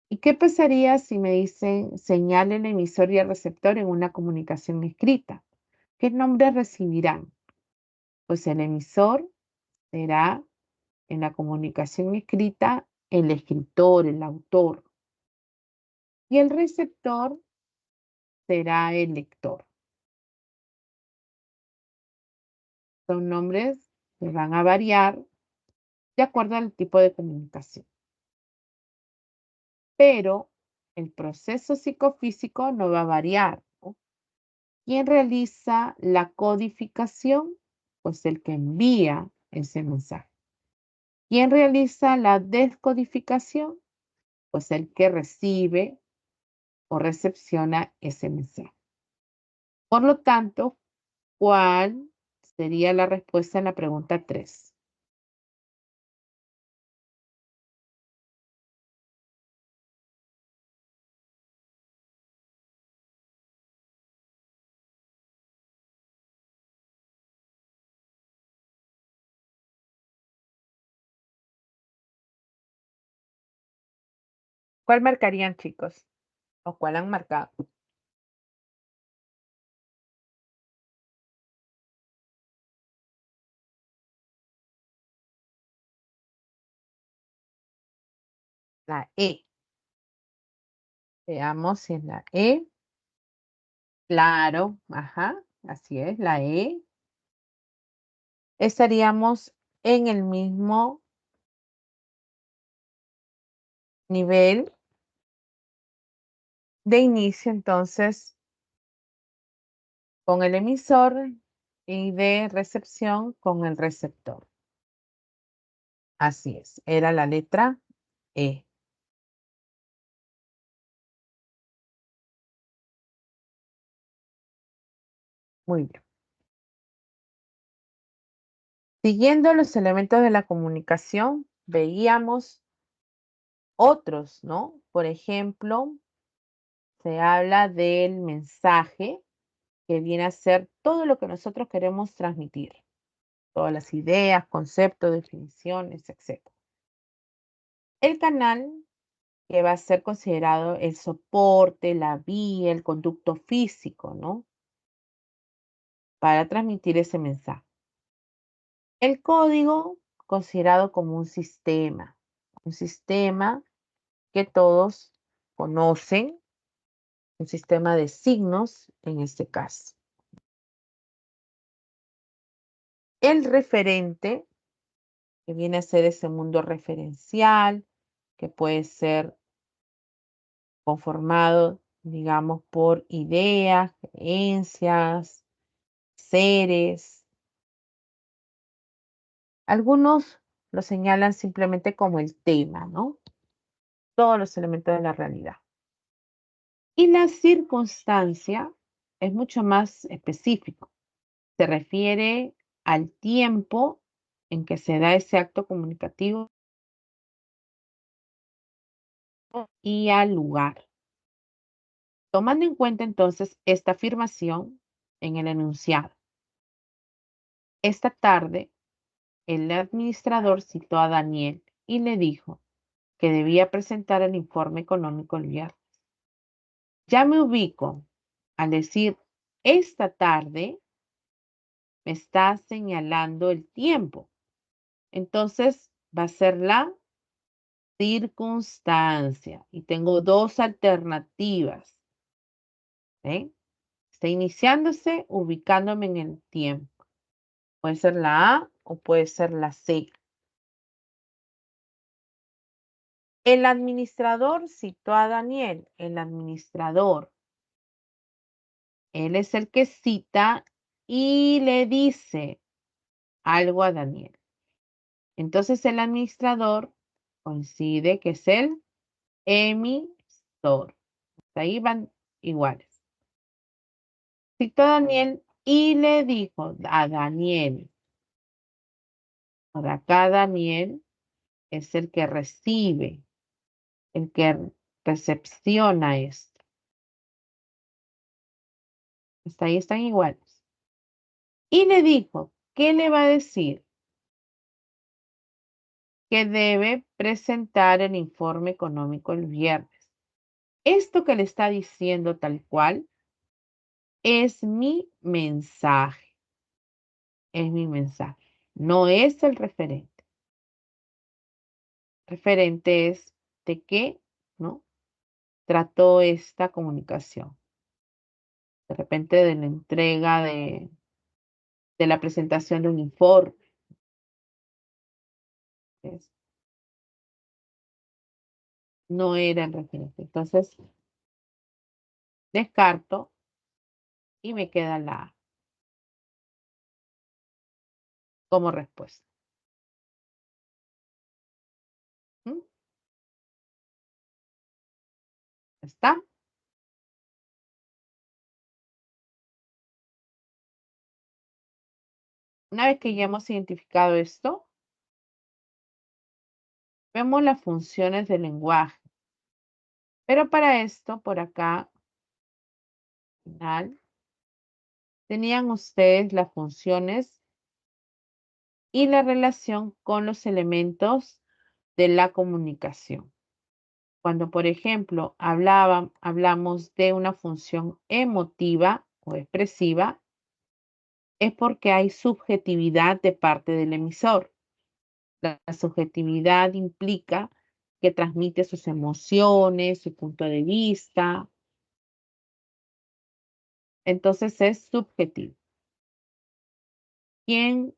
¿Y qué pasaría si me dicen señal el emisor y el receptor en una comunicación escrita? ¿Qué nombres recibirán? Pues el emisor será en la comunicación escrita el escritor, el autor, y el receptor será el lector. Son nombres que van a variar de acuerdo al tipo de comunicación. Pero el proceso psicofísico no va a variar, ¿no? ¿Quién realiza la codificación? Pues el que envía ese mensaje. ¿Quién realiza la descodificación? Pues el que recibe o recepciona ese mensaje. Por lo tanto, ¿cuál sería la respuesta en la pregunta 3? ¿Cuál marcarían, chicos? ¿O cuál han marcado? La E. Veamos si es la E. Claro, ajá, así es, la E. Estaríamos en el mismo nivel de inicio, entonces, con el emisor y de recepción con el receptor. Así es, era la letra E. Muy bien. Siguiendo los elementos de la comunicación, veíamos otros, ¿no? Por ejemplo, se habla del mensaje que viene a ser todo lo que nosotros queremos transmitir, todas las ideas, conceptos, definiciones, etc. El canal que va a ser considerado el soporte, la vía, el conducto físico, ¿no? Para transmitir ese mensaje. El código considerado como un sistema que todos conocen, un sistema de signos en este caso. El referente, que viene a ser ese mundo referencial, que puede ser conformado, digamos, por ideas, creencias, seres. Algunos lo señalan simplemente como el tema, ¿no? Todos los elementos de la realidad. Y la circunstancia es mucho más específico. Se refiere al tiempo en que se da ese acto comunicativo y al lugar. Tomando en cuenta entonces esta afirmación en el enunciado. Esta tarde, el administrador citó a Daniel y le dijo que debía presentar el informe económico el viernes. Ya me ubico al decir esta tarde, me está señalando el tiempo. Entonces va a ser la circunstancia y tengo dos alternativas. ¿Eh? Está iniciándose ubicándome en el tiempo. Puede ser la A o puede ser la C. El administrador citó a Daniel. El administrador. Él es el que cita y le dice algo a Daniel. Entonces el administrador coincide que es el emisor. Ahí van iguales. Citó a Daniel y le dijo a Daniel. Por acá Daniel es el que recibe, el que recepciona esto. Hasta ahí están iguales. Y le dijo, ¿qué le va a decir? Que debe presentar el informe económico el viernes. Esto que le está diciendo tal cual es mi mensaje. Es mi mensaje. No es el referente. Referente es de qué, ¿no? Trató esta comunicación. De repente de la entrega de la presentación de un informe. ¿Ves? No era el referente. Entonces, descarto y me queda la A como respuesta. ¿Mm? ¿Está? Una vez que ya hemos identificado esto, vemos las funciones del lenguaje. Pero para esto, por acá, final, tenían ustedes las funciones y la relación con los elementos de la comunicación. Cuando, por ejemplo, hablamos de una función emotiva o expresiva, es porque hay subjetividad de parte del emisor. La subjetividad implica que transmite sus emociones, su punto de vista. Entonces es subjetivo. ¿Quién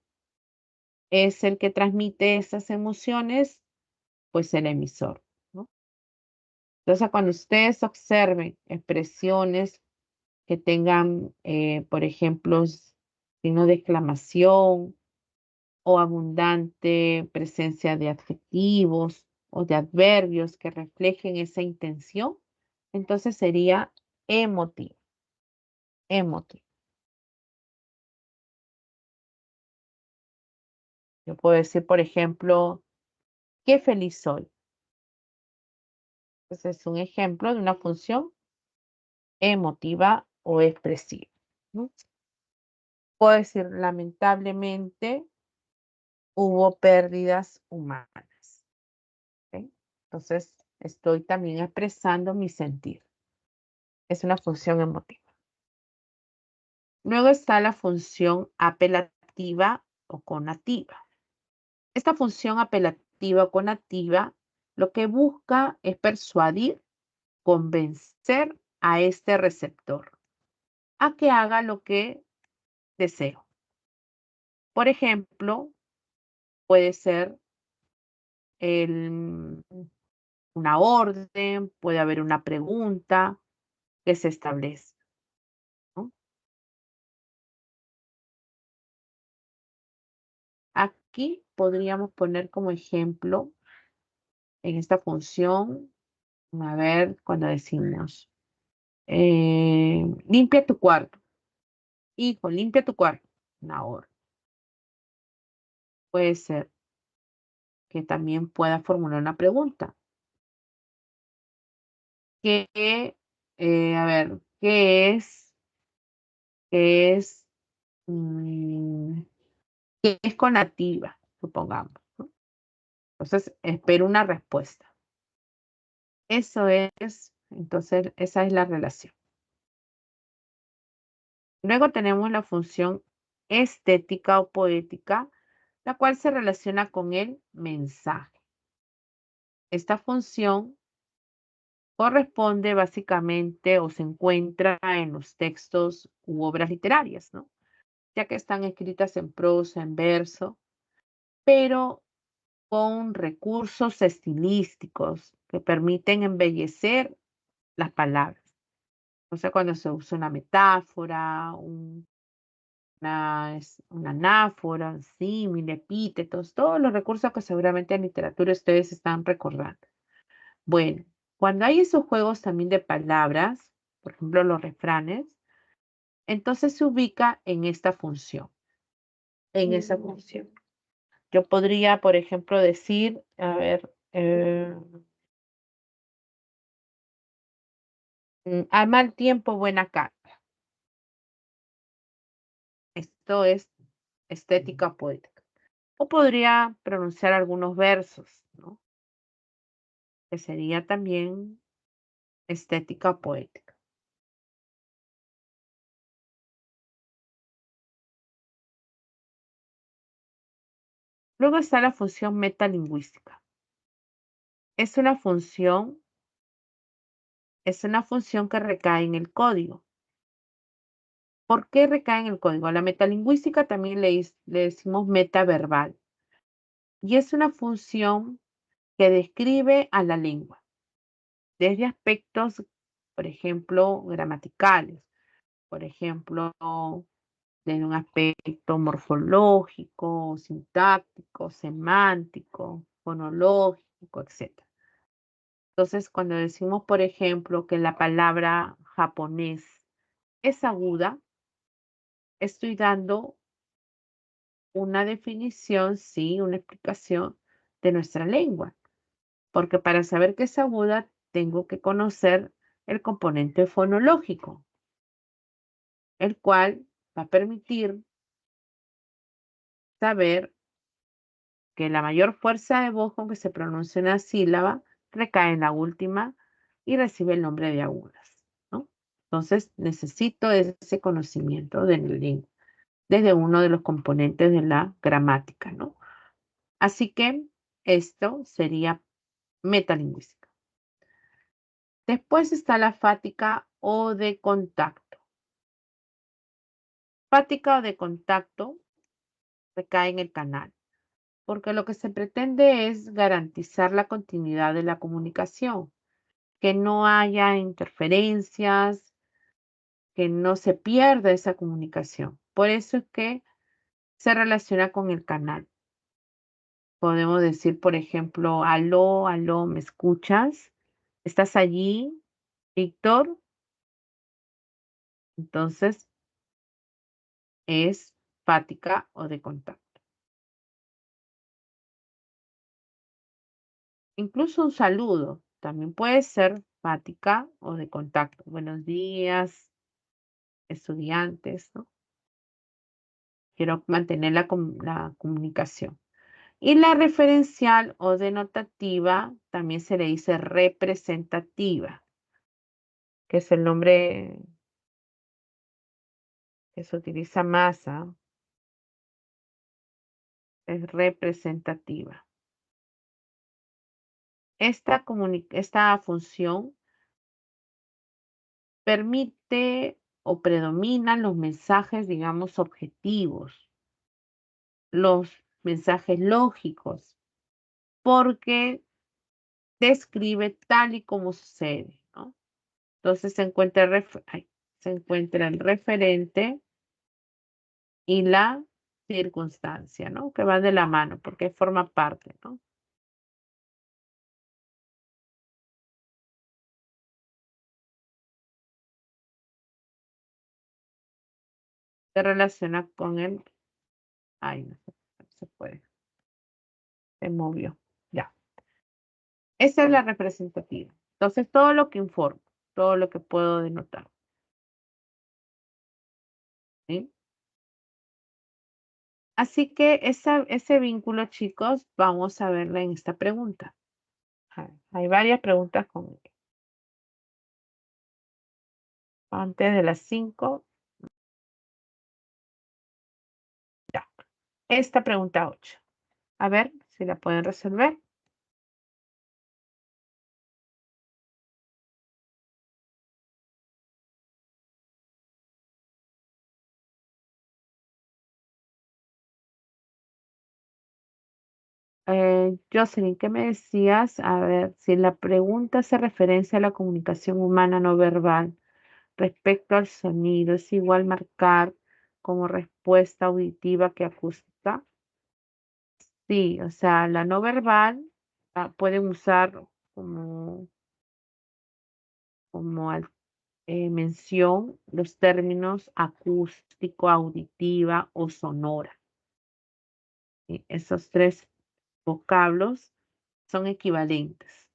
es el que transmite esas emociones? Pues el emisor, ¿no? Entonces, cuando ustedes observen expresiones que tengan, por ejemplo, signo de exclamación o abundante presencia de adjetivos o de adverbios que reflejen esa intención, entonces sería emotivo, emotivo. Yo puedo decir, por ejemplo, qué feliz soy. Ese es un ejemplo de una función emotiva o expresiva, ¿no? Puedo decir, lamentablemente hubo pérdidas humanas. ¿Ok? Entonces, estoy también expresando mi sentir. Es una función emotiva. Luego está la función apelativa o conativa. Esta función apelativa o conativa lo que busca es persuadir, convencer a este receptor a que haga lo que deseo. Por ejemplo, puede ser una orden, puede haber una pregunta que se establece, ¿no? Aquí podríamos poner como ejemplo en esta función, a ver, cuando decimos, limpia tu cuarto. Hijo, limpia tu cuarto. Una orden. Puede ser que también pueda formular una pregunta. ¿Qué, a ver, qué es, mm, qué es conativa, supongamos, ¿no? Entonces, espero una respuesta. Eso es, entonces, esa es la relación. Luego tenemos la función estética o poética, la cual se relaciona con el mensaje. Esta función corresponde básicamente o se encuentra en los textos u obras literarias, ¿no? Ya que están escritas en prosa, en verso, pero con recursos estilísticos que permiten embellecer las palabras. O sea, cuando se usa una metáfora, una una anáfora, un símil, epítetos, todos los recursos que seguramente en literatura ustedes están recordando. Bueno, cuando hay esos juegos también de palabras, por ejemplo, los refranes, entonces se ubica en esta función, en esa función. Yo podría, por ejemplo, decir, a ver, a mal tiempo, buena cara. Esto es estética poética. O podría pronunciar algunos versos, ¿no? Que sería también estética poética. Luego está la función metalingüística. Es una función, es una función que recae en el código. ¿Por qué recae en el código? A la metalingüística también le decimos metaverbal. Y es una función que describe a la lengua desde aspectos, por ejemplo, gramaticales, por ejemplo, desde un aspecto morfológico, sintáctico, semántico, fonológico, etc. Entonces, cuando decimos, por ejemplo, que la palabra japonés es aguda, estoy dando una definición, sí, una explicación de nuestra lengua, porque para saber que es aguda tengo que conocer el componente fonológico, el cual va a permitir saber que la mayor fuerza de voz con que se pronuncia una sílaba recae en la última y recibe el nombre de agudas, ¿no? Entonces necesito ese conocimiento de la lengua desde uno de los componentes de la gramática, ¿no? Así que esto sería metalingüística. Después está la fática o de contacto. Fática o de contacto recae en el canal, porque lo que se pretende es garantizar la continuidad de la comunicación, que no haya interferencias, que no se pierda esa comunicación. Por eso es que se relaciona con el canal. Podemos decir, por ejemplo, aló, aló, ¿me escuchas? ¿Estás allí, Víctor? Entonces es fática o de contacto. Incluso un saludo también puede ser fática o de contacto. Buenos días, estudiantes, ¿no? Quiero mantener la comunicación. Y la referencial o denotativa también se le dice representativa, que es el nombre que se utiliza más, ¿ah? Es representativa. Esta función permite o predominan los mensajes, digamos, objetivos, los mensajes lógicos, porque describe tal y como sucede, ¿no? Entonces se encuentra el referente y la circunstancia, ¿no? Que van de la mano porque forma parte, ¿no? Se relaciona con el, ay, no se puede, se movió, ya. Esa es la representativa. Entonces, todo lo que informo, todo lo que puedo denotar, ¿sí? Así que ese vínculo, chicos, vamos a verla en esta pregunta. Hay varias preguntas con antes de las 5. Ya. Esta pregunta 8. A ver si la pueden resolver. Jocelyn, ¿qué me decías? A ver, si la pregunta hace referencia a la comunicación humana no verbal respecto al sonido, es igual marcar como respuesta auditiva que acústica. Sí, o sea, la no verbal pueden usar como mención los términos acústico, auditiva o sonora. ¿Sí? Esos tres vocablos son equivalentes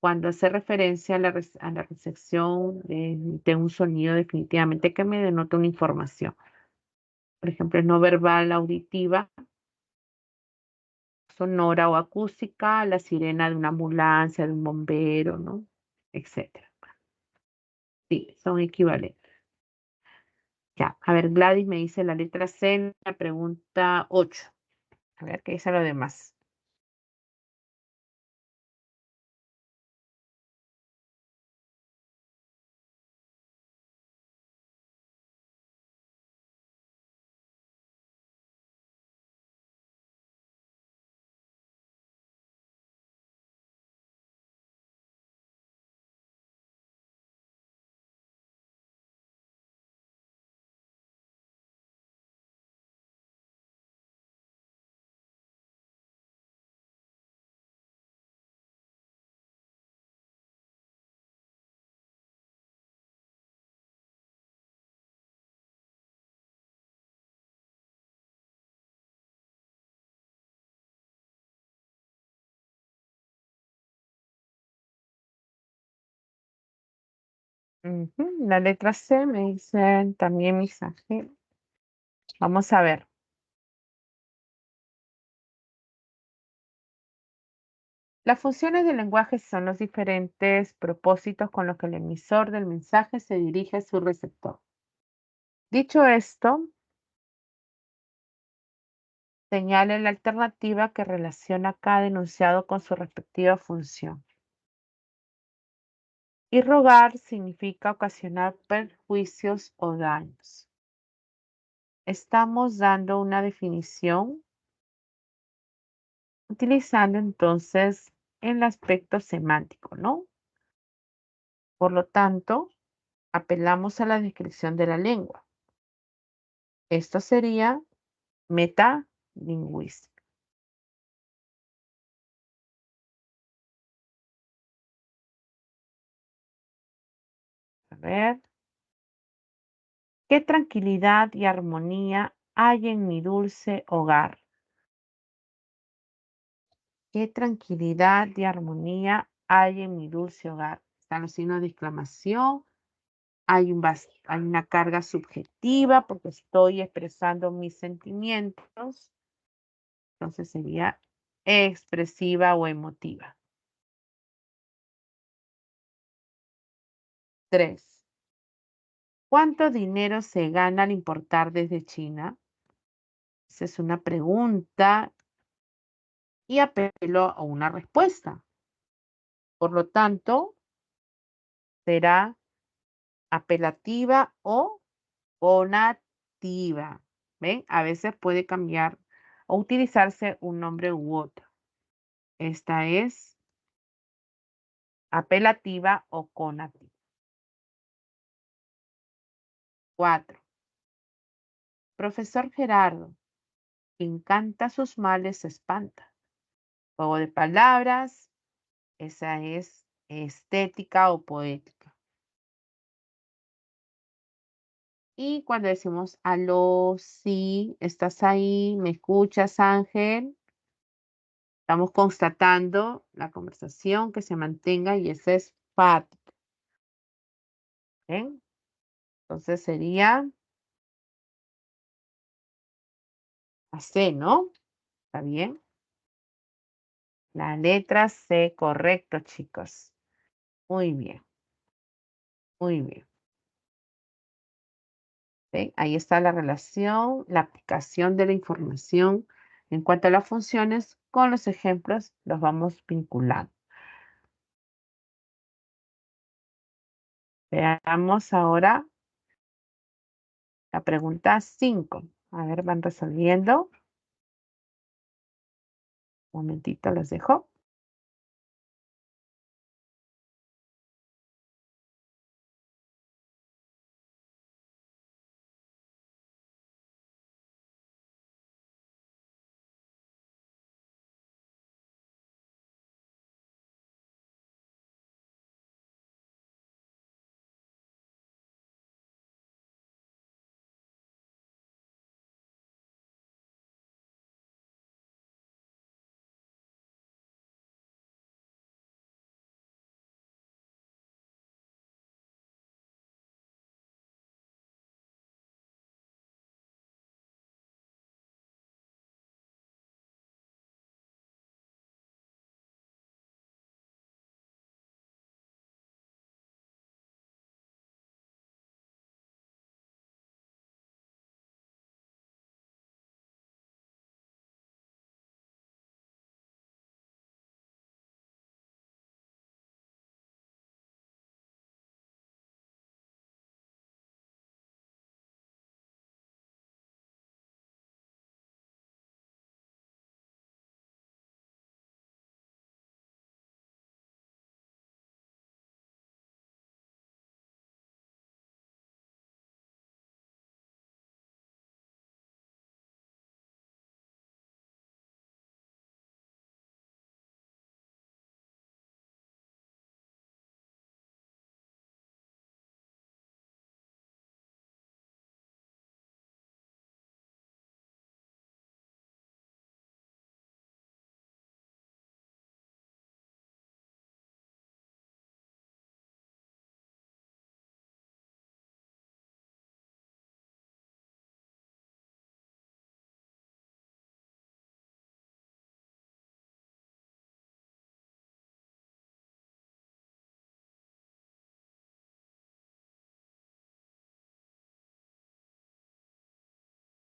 cuando hace referencia a la recepción de un sonido definitivamente que me denota una información. Por ejemplo, no verbal auditiva, sonora o acústica, la sirena de una ambulancia, de un bombero, ¿no? Etcétera. Sí, son equivalentes. Ya, a ver, Gladys me dice la letra C en la pregunta 8. A ver, ¿qué dice lo demás? Ujú, la letra C me dicen también mensaje. Vamos a ver. Las funciones del lenguaje son los diferentes propósitos con los que el emisor del mensaje se dirige a su receptor. Dicho esto, señale la alternativa que relaciona cada enunciado con su respectiva función. Irrogar significa ocasionar perjuicios o daños. Estamos dando una definición utilizando entonces el aspecto semántico, ¿no? Por lo tanto, apelamos a la descripción de la lengua. Esto sería metalingüística. A ver, ¿qué tranquilidad y armonía hay en mi dulce hogar? ¿Qué tranquilidad y armonía hay en mi dulce hogar? Están los signos de exclamación. Hay una carga subjetiva porque estoy expresando mis sentimientos. Entonces sería expresiva o emotiva. 3. ¿Cuánto dinero se gana al importar desde China? Esa es una pregunta y apelo a una respuesta. Por lo tanto, será apelativa o conativa. ¿Ven? A veces puede cambiar o utilizarse un nombre u otro. Esta es apelativa o conativa. 4. Profesor Gerardo, quien canta sus males se espanta. Juego de palabras, esa es estética o poética. Y cuando decimos aló, sí, estás ahí, me escuchas, Ángel, estamos constatando la conversación que se mantenga y esa es fática. ¿Ven? Entonces sería la C, ¿no? ¿Está bien? La letra C, correcto, chicos. Muy bien, muy bien. ¿Ven? Ahí está la relación, la aplicación de la información en cuanto a las funciones con los ejemplos, los vamos vinculando. Veamos ahora la pregunta 5. A ver, van resolviendo. Un momentito, los dejo.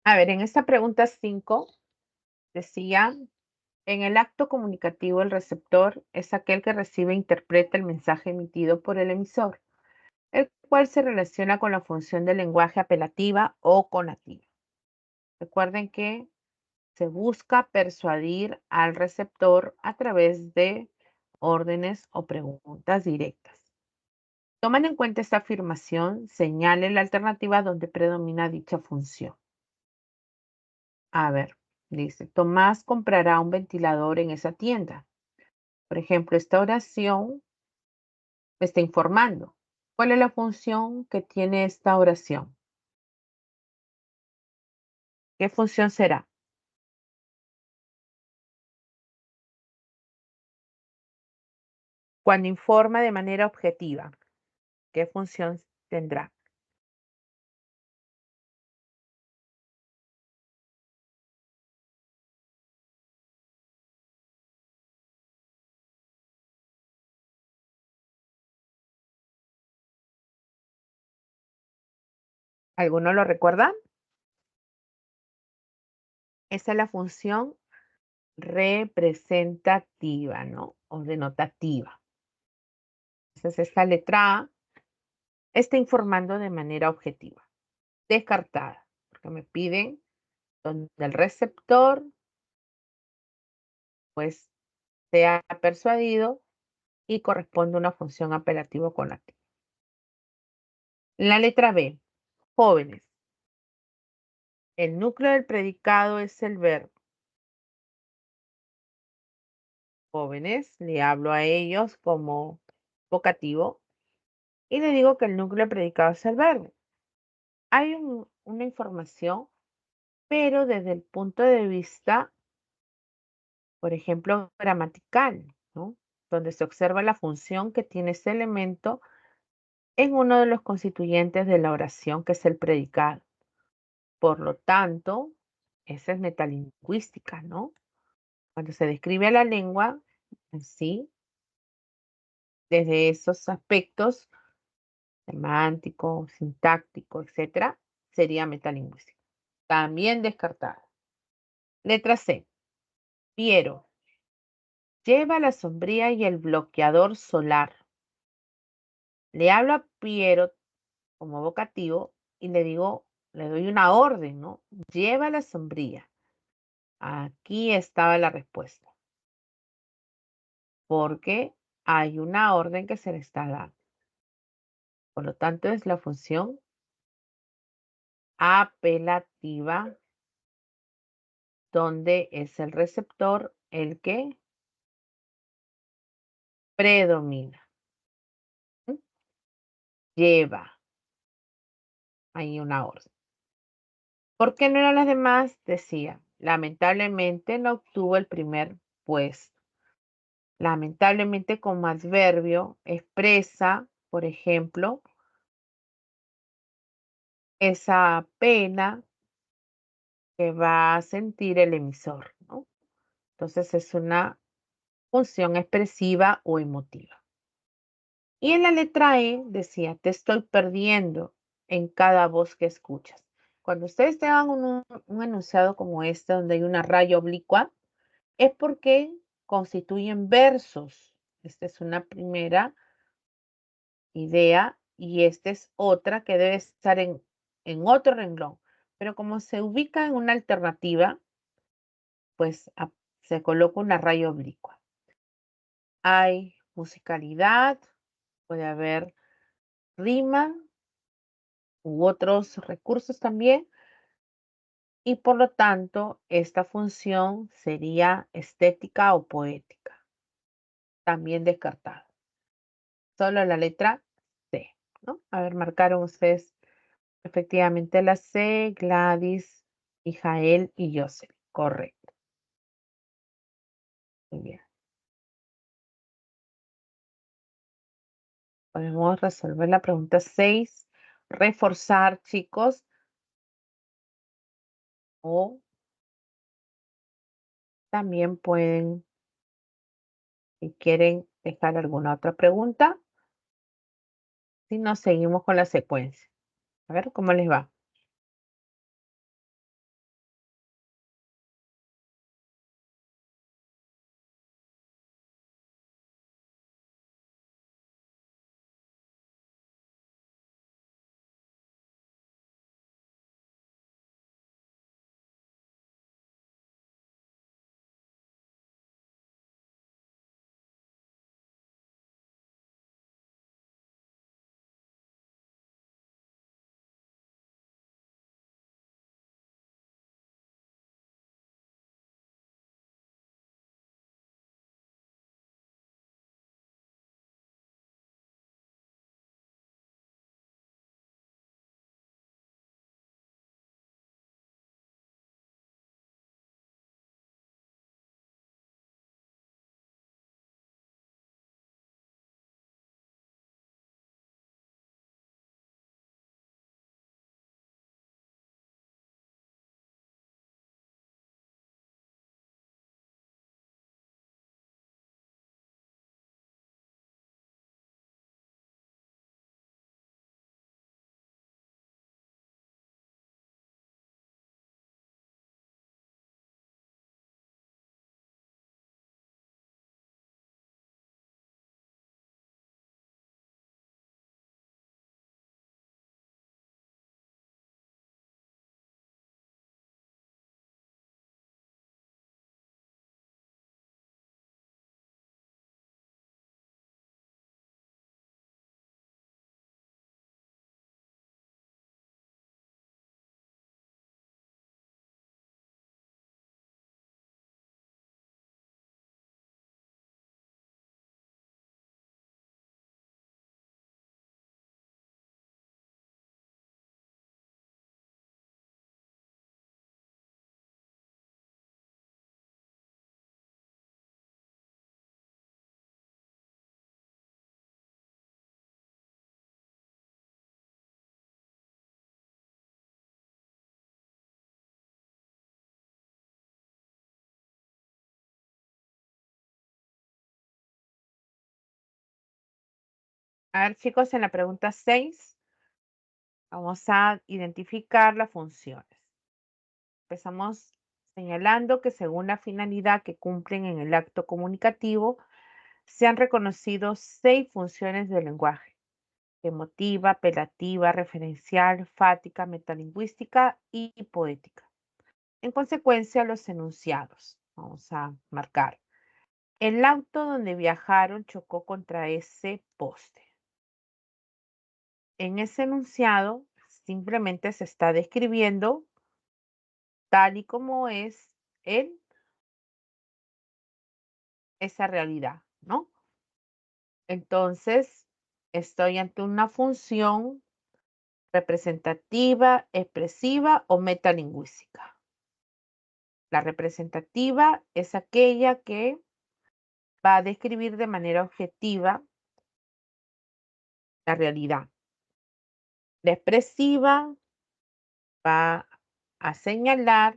A ver, en esta pregunta 5 decía, en el acto comunicativo el receptor es aquel que recibe e interpreta el mensaje emitido por el emisor, el cual se relaciona con la función del lenguaje apelativa o conativa. Recuerden que se busca persuadir al receptor a través de órdenes o preguntas directas. Tomando en cuenta esta afirmación, señale la alternativa donde predomina dicha función. A ver, dice, Tomás comprará un ventilador en esa tienda. Por ejemplo, esta oración me está informando. ¿Cuál es la función que tiene esta oración? ¿Qué función será? Cuando informa de manera objetiva, ¿qué función tendrá? ¿Alguno lo recuerda? Esa es la función representativa, ¿no? O denotativa. Entonces, esta letra A está informando de manera objetiva. Descartada, porque me piden donde el receptor, pues, sea persuadido y corresponde a una función apelativa con la. La letra B, jóvenes. El núcleo del predicado es el verbo. Jóvenes, le hablo a ellos como vocativo y le digo que el núcleo del predicado es el verbo. Hay una información, pero desde el punto de vista, por ejemplo, gramatical, ¿no? Donde se observa la función que tiene ese elemento en uno de los constituyentes de la oración, que es el predicado. Por lo tanto, esa es metalingüística, ¿no? Cuando se describe a la lengua en sí, desde esos aspectos semántico, sintáctico, etcétera, sería metalingüística. También descartada. Letra C. Piero. Lleva la sombría y el bloqueador solar. Le hablo a Piero como vocativo y le digo, le doy una orden, ¿no? Lleva la sombría. Aquí estaba la respuesta, porque hay una orden que se le está dando. Por lo tanto, es la función apelativa, donde es el receptor el que predomina. ¿Mm? Lleva ahí una orden. ¿Por qué no eran las demás? Decía, lamentablemente no obtuvo el primer puesto. Lamentablemente como adverbio expresa, por ejemplo, esa pena que va a sentir el emisor, ¿no? Entonces es una función expresiva o emotiva. Y en la letra E decía, te estoy perdiendo en cada voz que escuchas. Cuando ustedes tengan un enunciado como este, donde hay una raya oblicua, es porque constituyen versos. Esta es una primera idea y esta es otra que debe estar en otro renglón. Pero como se ubica en una alternativa, pues se coloca una raya oblicua. Hay musicalidad, puede haber rima u otros recursos también, y por lo tanto esta función sería estética o poética, también descartada. Solo la letra C, ¿no? A ver, marcaron ustedes efectivamente la C, Gladys, Mijael y Joseph. Correcto. Muy bien. Podemos resolver la pregunta 6. Reforzar, chicos, o también pueden, si quieren, dejar alguna otra pregunta. Si no, seguimos con la secuencia. A ver cómo les va. A ver, chicos, en la pregunta 6 vamos a identificar las funciones. Empezamos señalando que según la finalidad que cumplen en el acto comunicativo, se han reconocido 6 funciones del lenguaje: emotiva, apelativa, referencial, fática, metalingüística y poética. En consecuencia, los enunciados. Vamos a marcar. El auto donde viajaron chocó contra ese poste. En ese enunciado simplemente se está describiendo tal y como es en esa realidad, ¿no? Entonces, estoy ante una función representativa, expresiva o metalingüística. La representativa es aquella que va a describir de manera objetiva la realidad. La expresiva va a señalar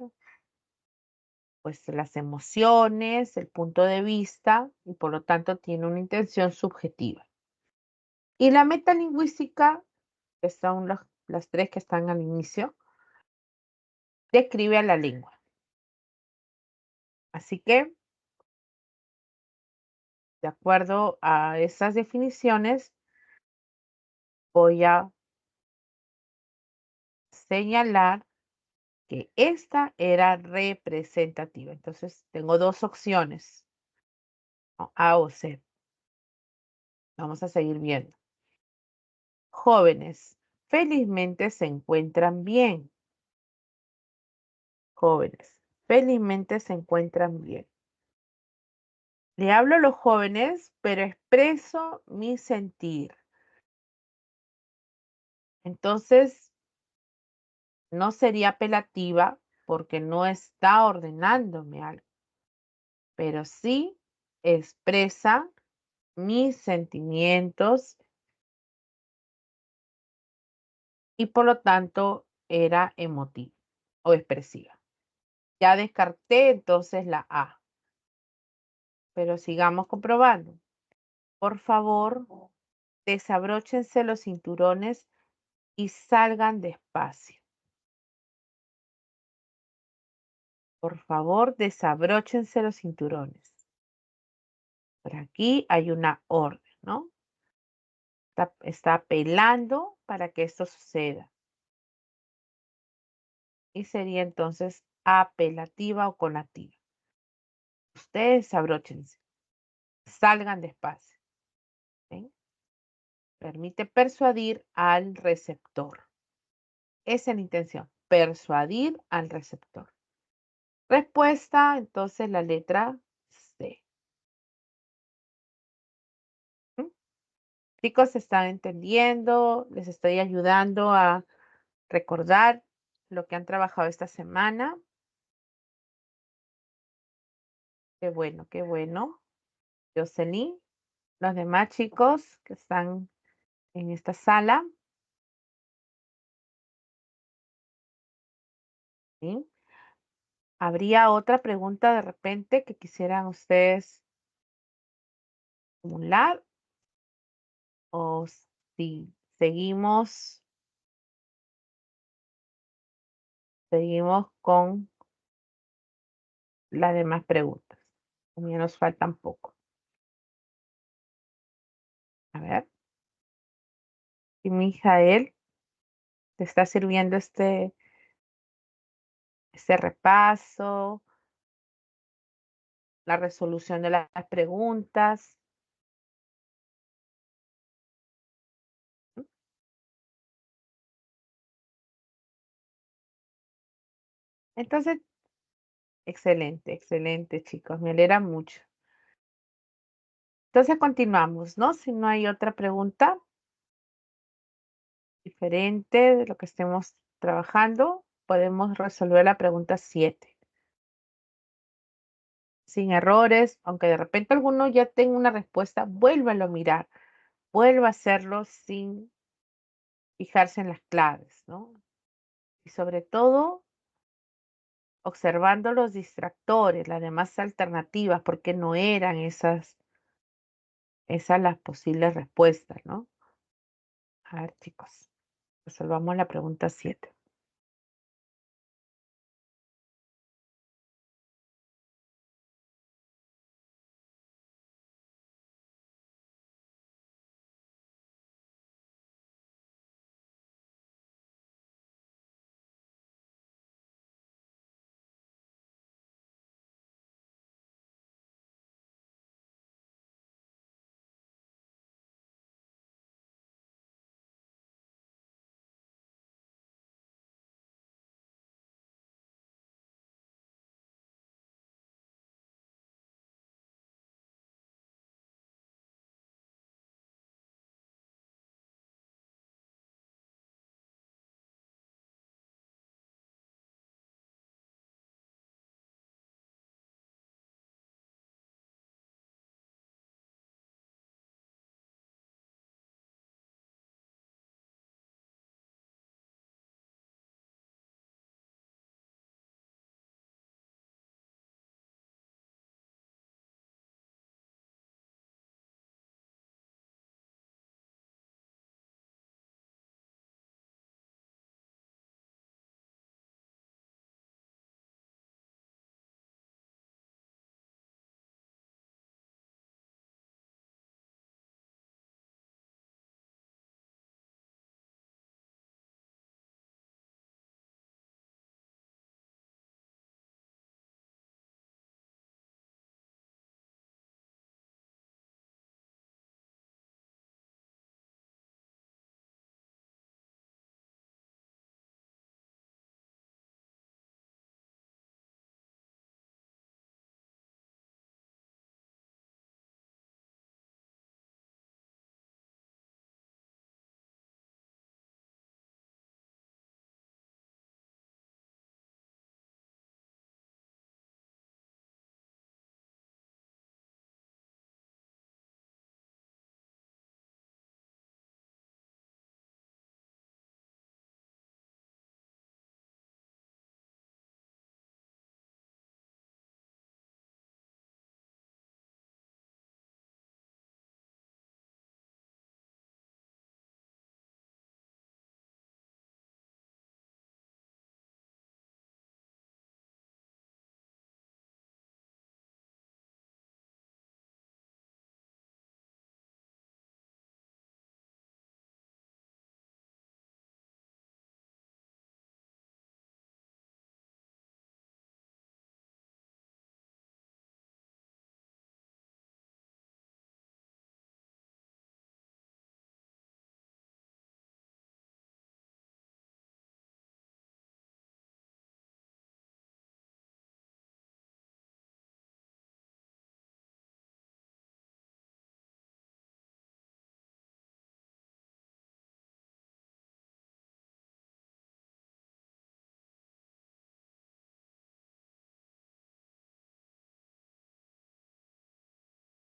pues las emociones, el punto de vista y por lo tanto tiene una intención subjetiva. Y la metalingüística, que son las tres que están al inicio, describe a la lengua. Así que, de acuerdo a esas definiciones, voy a señalar que esta era representativa. Entonces, tengo dos opciones, ¿no? A o C. Vamos a seguir viendo. Jóvenes, felizmente se encuentran bien. Jóvenes, felizmente se encuentran bien. Le hablo a los jóvenes, pero expreso mi sentir. Entonces, no sería apelativa porque no está ordenándome algo, pero sí expresa mis sentimientos y por lo tanto era emotiva o expresiva. Ya descarté entonces la A, pero sigamos comprobando. Por favor, desabróchense los cinturones y salgan despacio. Por favor, desabróchense los cinturones. Por aquí hay una orden, ¿no? Está apelando para que esto suceda. Y sería entonces apelativa o conativa. Ustedes desabróchense, salgan despacio. ¿Ven? Permite persuadir al receptor. Esa es la intención, persuadir al receptor. Respuesta, entonces la letra C. ¿Mm? Chicos, ¿están entendiendo? Les estoy ayudando a recordar lo que han trabajado esta semana. Qué bueno, qué bueno. Jocelyn, los demás chicos que están en esta sala. ¿Sí? ¿Habría otra pregunta de repente que quisieran ustedes formular? O si seguimos con las demás preguntas. Ya nos faltan poco. A ver, si Mijael te está sirviendo este repaso, la resolución de las preguntas. ¿Mm? Entonces, excelente, excelente, chicos. Me alegra mucho. Entonces continuamos, ¿no? Si no hay otra pregunta diferente de lo que estemos trabajando, podemos resolver la pregunta 7. Sin errores, aunque de repente alguno ya tenga una respuesta, vuélvalo a mirar, vuelva a hacerlo sin fijarse en las claves, ¿no? Y sobre todo, observando los distractores, las demás alternativas, porque no eran esas las posibles respuestas, ¿no? A ver, chicos, resolvamos la pregunta 7.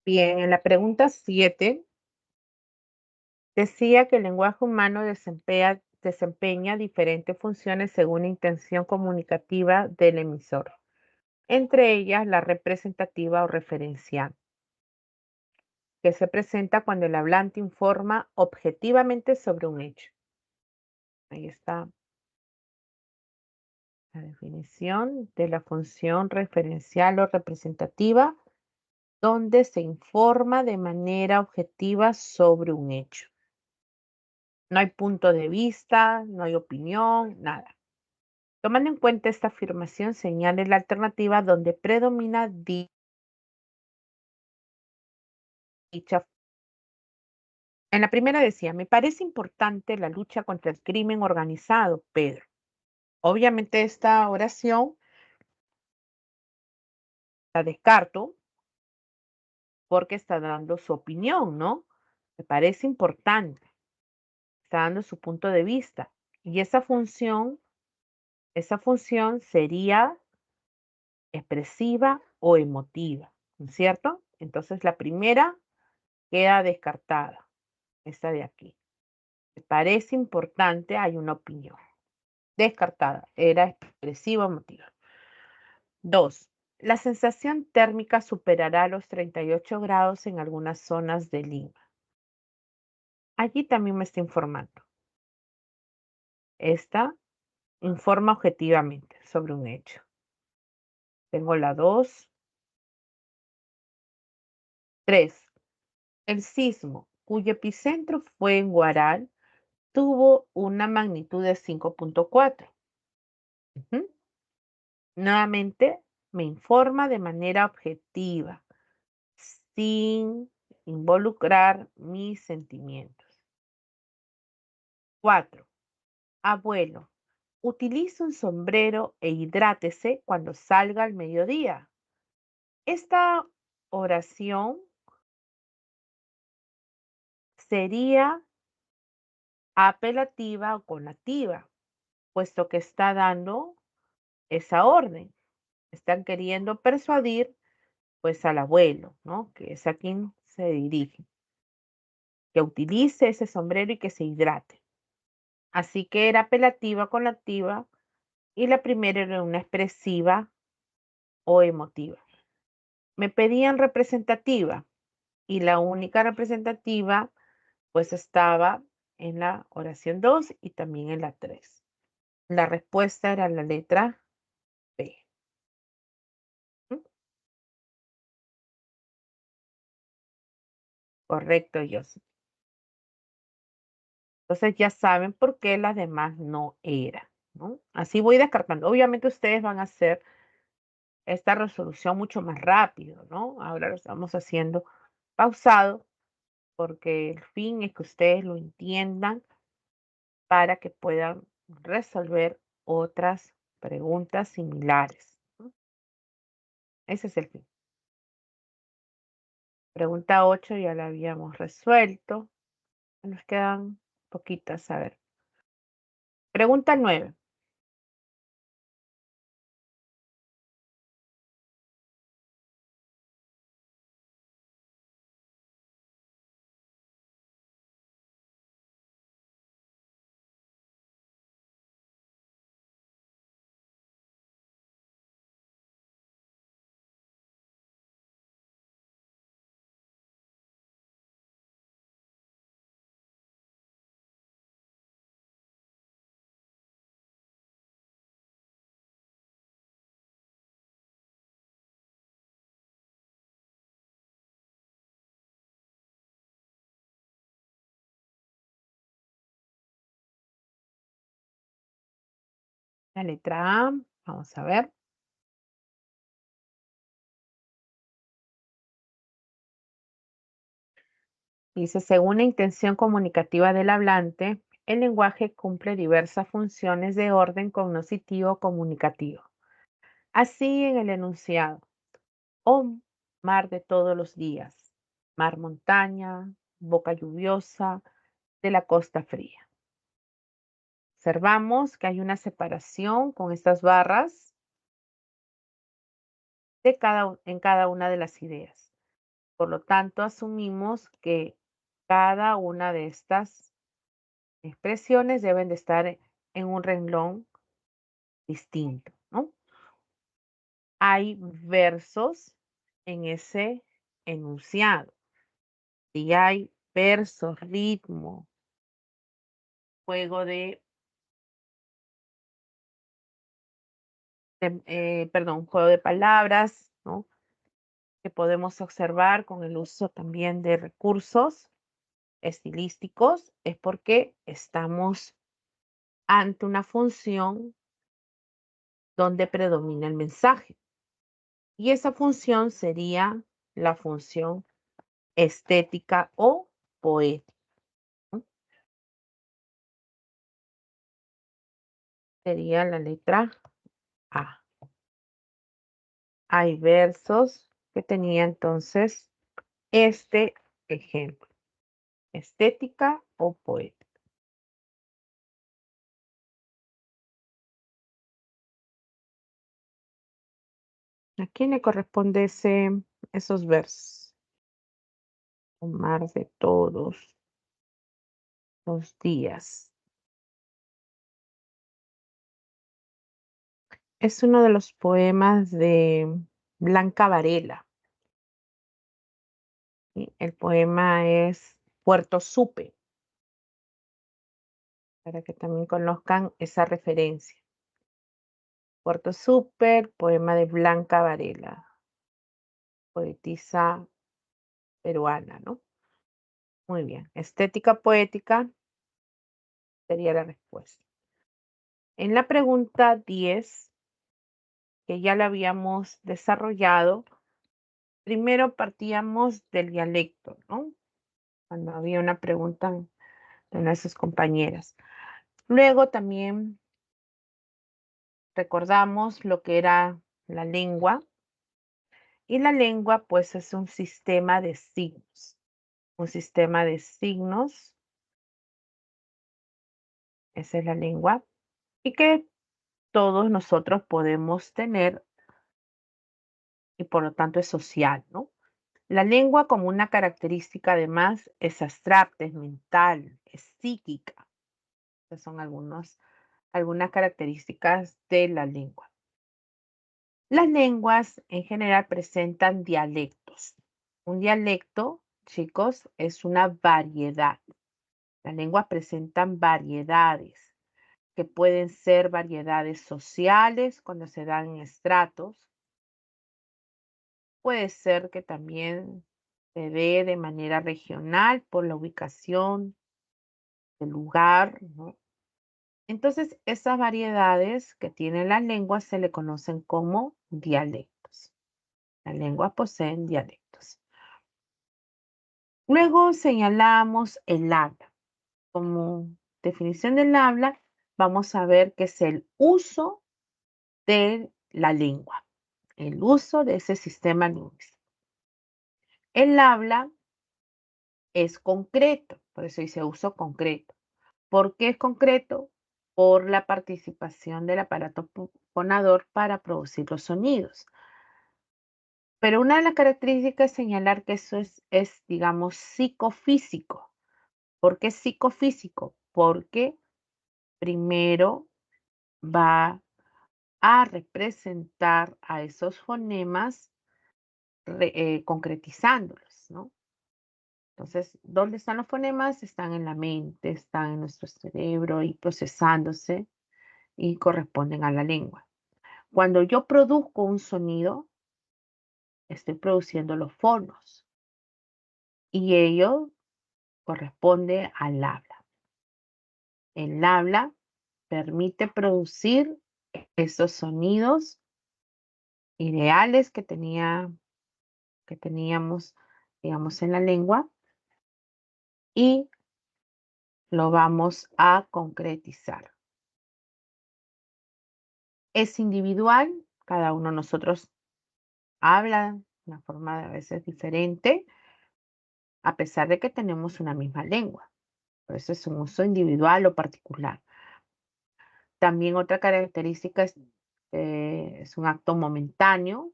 Bien, en la pregunta 7 decía que el lenguaje humano desempeña diferentes funciones según la intención comunicativa del emisor, entre ellas la representativa o referencial, que se presenta cuando el hablante informa objetivamente sobre un hecho. Ahí está la definición de la función referencial o representativa, donde se informa de manera objetiva sobre un hecho. No hay punto de vista, no hay opinión, nada. Tomando en cuenta esta afirmación, señale la alternativa donde predomina dicha. En la primera decía, me parece importante la lucha contra el crimen organizado, Pedro. Obviamente esta oración la descarto porque está dando su opinión, ¿no? Me parece importante, está dando su punto de vista. Y esa función sería expresiva o emotiva, ¿no es cierto? Entonces la primera queda descartada, esta de aquí. Me parece importante, hay una opinión. Descartada, era expresiva o emotiva. 2. La sensación térmica superará los 38 grados en algunas zonas de Lima. Allí también me está informando. Esta informa objetivamente sobre un hecho. Tengo la 2. 3. El sismo, cuyo epicentro fue en Guaral, tuvo una magnitud de 5.4. Ujú. Nuevamente, me informa de manera objetiva, sin involucrar mis sentimientos. 4. Abuelo, utilice un sombrero e hidrátese cuando salga al mediodía. Esta oración sería apelativa o conativa, puesto que está dando esa orden. Están queriendo persuadir pues al abuelo, ¿no? Que es a quien se dirige, que utilice ese sombrero y que se hidrate. Así que era apelativa con la activa y la primera era una expresiva o emotiva. Me pedían representativa y la única representativa pues estaba en la oración 2 y también en la 3. La respuesta era la letra B. ¿Mm? Correcto, Joseph. Entonces ya saben por qué las demás no eran, ¿no? Así voy descartando. Obviamente ustedes van a hacer esta resolución mucho más rápido, ¿no? Ahora lo estamos haciendo pausado porque el fin es que ustedes lo entiendan para que puedan resolver otras preguntas similares, ¿no? Ese es el fin. Pregunta 8 ya la habíamos resuelto. Nos quedan poquitas, a ver. Pregunta 9. La letra A, vamos a ver. Dice, según la intención comunicativa del hablante, el lenguaje cumple diversas funciones de orden cognoscitivo comunicativo. Así en el enunciado, oh mar de todos los días, mar montaña, boca lluviosa de la costa fría. Observamos que hay una separación con estas barras en cada una de las ideas. Por lo tanto, asumimos que cada una de estas expresiones deben de estar en un renglón distinto, ¿no? Hay versos en ese enunciado. Si hay versos, ritmo, juego juego de palabras, ¿no? Que podemos observar con el uso también de recursos estilísticos, es porque estamos ante una función donde predomina el mensaje. Y esa función sería la función estética o poética, ¿no? Sería la letra A. Hay versos que tenía entonces este ejemplo, estética o poética. ¿A quién le corresponde esos versos? Mar de todos los días. Es uno de los poemas de Blanca Varela. ¿Sí? El poema es Puerto Supe. para que también conozcan esa referencia. Puerto Súper, poema de Blanca Varela, poetisa peruana, ¿no? Muy bien. Estética poética sería la respuesta. En la pregunta 10, que ya la habíamos desarrollado, primero partíamos del dialecto, ¿no? Cuando había una pregunta de nuestras compañeras. Luego también recordamos lo que era la lengua, y la lengua pues es un sistema de signos, esa es la lengua, y que todos nosotros podemos tener y por lo tanto es social, ¿no? La lengua como una característica además es abstracta, es mental, es psíquica. Estas son algunas características de la lengua. Las lenguas en general presentan dialectos. Un dialecto, chicos, es una variedad. Las lenguas presentan variedades, que pueden ser variedades sociales cuando se dan en estratos. Puede ser que también se dé de manera regional por la ubicación del lugar, ¿no? Entonces, esas variedades que tienen las lenguas se le conocen como dialectos. Las lenguas poseen dialectos. Luego señalamos el habla. Como definición del habla, vamos a ver qué es el uso de la lengua, el uso de ese sistema lingüístico. El habla es concreto, por eso dice uso concreto. ¿Por qué es concreto? Por la participación del aparato fonador para producir los sonidos. Pero una de las características es señalar que eso es, digamos, psicofísico. ¿Por qué psicofísico? Porque primero va a representar a esos fonemas concretizándolos, ¿no? Entonces, ¿dónde están los fonemas? Están en la mente, están en nuestro cerebro y procesándose y corresponden a la lengua. Cuando yo produzco un sonido, estoy produciendo los fonos y ello corresponde al habla. El habla permite producir esos sonidos ideales que teníamos, digamos, en la lengua y lo vamos a concretizar. Es individual, cada uno de nosotros habla de una forma a veces diferente, a pesar de que tenemos una misma lengua. Por eso es un uso individual o particular. También otra característica es un acto momentáneo.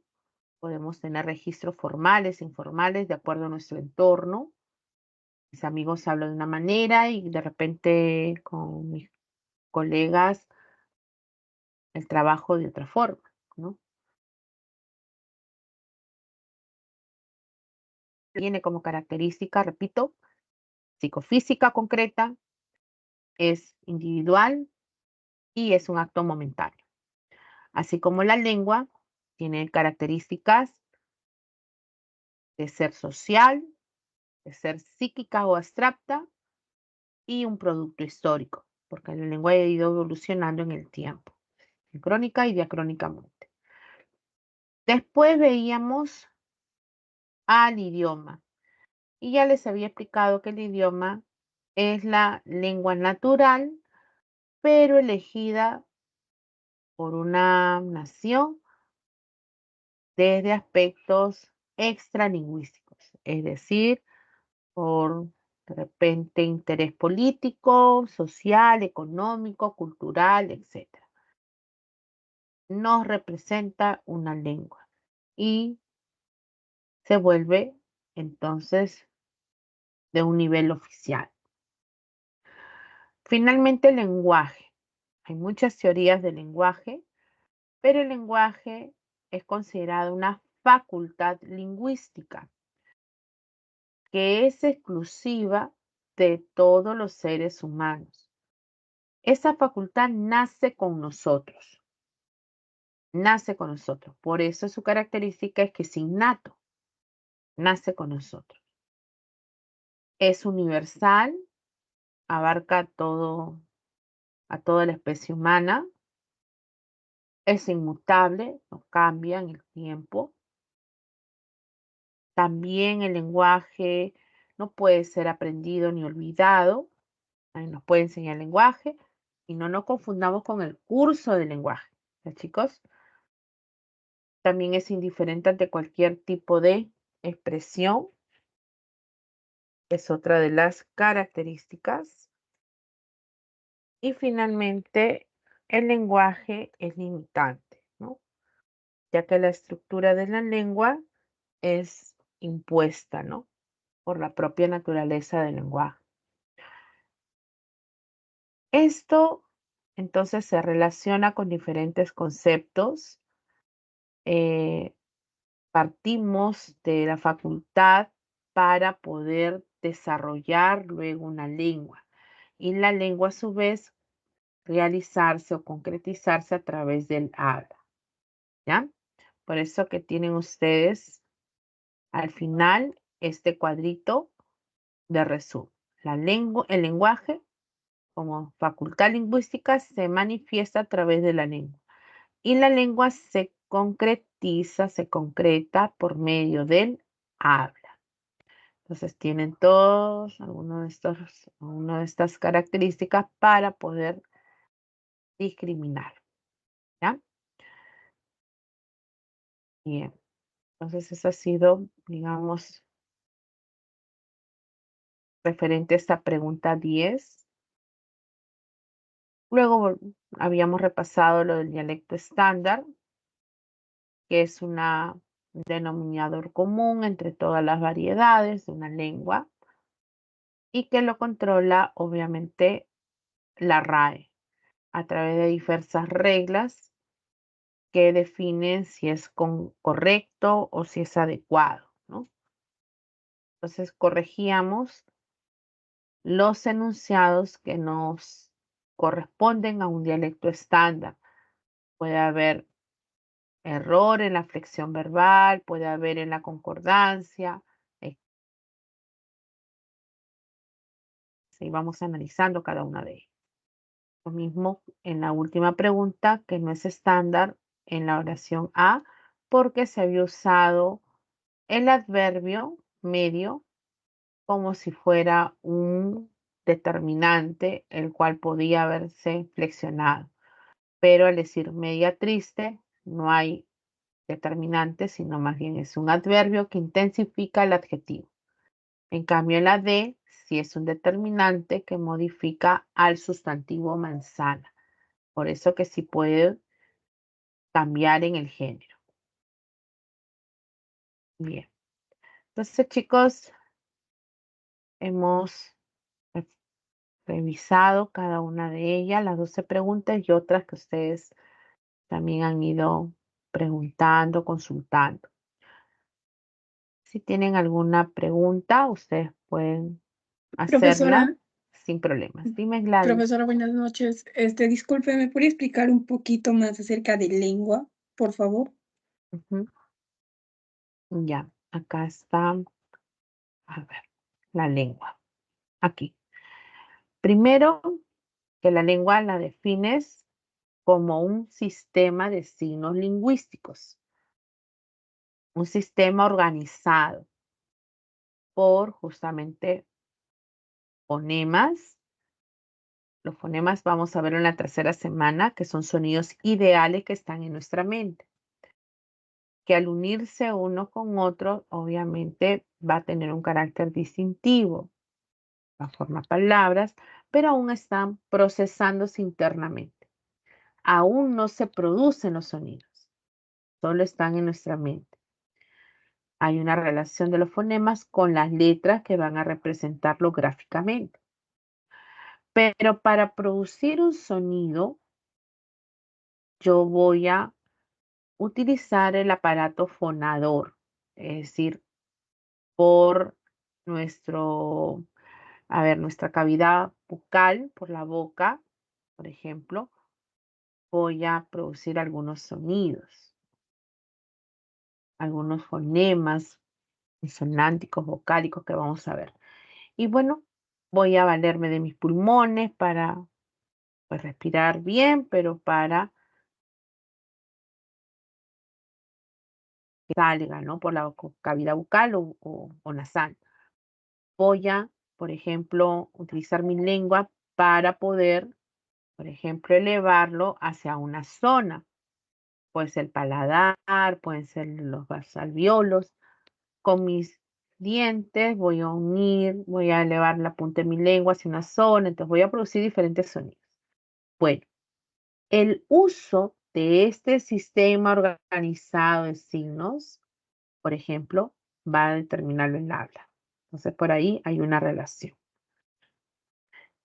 Podemos tener registros formales e informales de acuerdo a nuestro entorno. Mis amigos hablan de una manera y de repente con mis colegas el trabajo de otra forma, ¿no? Tiene como característica, repito, psicofísica concreta, es individual y es un acto momentáneo. Así como la lengua tiene características de ser social, de ser psíquica o abstracta y un producto histórico, porque la lengua ha ido evolucionando en el tiempo, sincrónica y diacrónicamente. Después veíamos al idioma y ya les había explicado que el idioma es la lengua natural, pero elegida por una nación desde aspectos extralingüísticos, es decir, por de repente interés político, social, económico, cultural, etcétera. Nos representa una lengua y se vuelve entonces de un nivel oficial. Finalmente, el lenguaje. Hay muchas teorías del lenguaje, pero el lenguaje es considerado una facultad lingüística que es exclusiva de todos los seres humanos. Esa facultad nace con nosotros, nace con nosotros. Por eso su característica es que es innato, nace con nosotros. Es universal, abarca todo, a toda la especie humana, es inmutable, no cambia en el tiempo. También el lenguaje no puede ser aprendido ni olvidado. Nadie nos puede enseñar lenguaje y no nos confundamos con el curso de lenguaje. ¿Ya, chicos? También es indiferente ante cualquier tipo de expresión. Es otra de las características. Y finalmente, el lenguaje es limitante, ¿no? Ya que la estructura de la lengua es impuesta, ¿no? Por la propia naturaleza del lenguaje. Esto entonces se relaciona con diferentes conceptos. eh, Partimos de la facultad para poder desarrollar luego una lengua y la lengua a su vez realizarse o concretizarse a través del habla, ¿ya? Por eso que tienen ustedes al final este cuadrito de resumen. La lengua, el lenguaje como facultad lingüística se manifiesta a través de la lengua y la lengua se concretiza, se concreta por medio del habla. Entonces tienen todos alguna de estas características para poder discriminar, ¿ya? Bien, entonces esa ha sido, digamos, referente a esta pregunta 10. Luego habíamos repasado lo del dialecto estándar, que es un denominador común entre todas las variedades de una lengua y que lo controla obviamente la RAE a través de diversas reglas que definen si es correcto o si es adecuado, ¿no? Entonces corregíamos los enunciados que nos corresponden a un dialecto estándar. Puede haber error en la flexión verbal, puede haber en la concordancia. Y vamos analizando cada una de ellas. Lo mismo en la última pregunta, que no es estándar en la oración A, porque se había usado el adverbio medio como si fuera un determinante, el cual podía haberse flexionado. Pero al decir media triste, no hay determinante, sino más bien es un adverbio que intensifica el adjetivo. En cambio, en la D, sí es un determinante que modifica al sustantivo manzana. Por eso que sí puede cambiar en el género. Bien. Entonces, chicos, hemos revisado cada una de ellas, las 12 preguntas y otras que ustedes también han ido preguntando, consultando. Si tienen alguna pregunta, ustedes pueden hacerla Profesora, sin problemas. Dime, Gladys. profesora, buenas noches. Disculpe, ¿me puede explicar un poquito más acerca de lengua, por favor? Ujú. Ya, acá está, a ver, la lengua. Aquí. Primero, que la lengua la defines como un sistema de signos lingüísticos, un sistema organizado por justamente fonemas. Los fonemas vamos a ver en la tercera semana, que son sonidos ideales que están en nuestra mente, que al unirse uno con otro, obviamente va a tener un carácter distintivo, va a formar palabras, pero aún están procesándose internamente. Aún no se producen los sonidos, solo están en nuestra mente. Hay una relación de los fonemas con las letras que van a representarlo gráficamente. Pero para producir un sonido, yo voy a utilizar el aparato fonador, es decir, por nuestra cavidad bucal, por la boca, por ejemplo, voy a producir algunos sonidos, algunos fonemas consonánticos, vocálicos que vamos a ver. Y bueno, voy a valerme de mis pulmones para pues, respirar bien, pero para que salga, ¿no? Por la cavidad bucal o nasal. Voy a, por ejemplo, utilizar mi lengua para poder, por ejemplo, elevarlo hacia una zona. Puede ser el paladar, pueden ser los vasos alveolos. Con mis dientes voy a unir, voy a elevar la punta de mi lengua hacia una zona, entonces voy a producir diferentes sonidos. Bueno, el uso de este sistema organizado de signos, por ejemplo, va a determinarlo el habla. Entonces, por ahí hay una relación.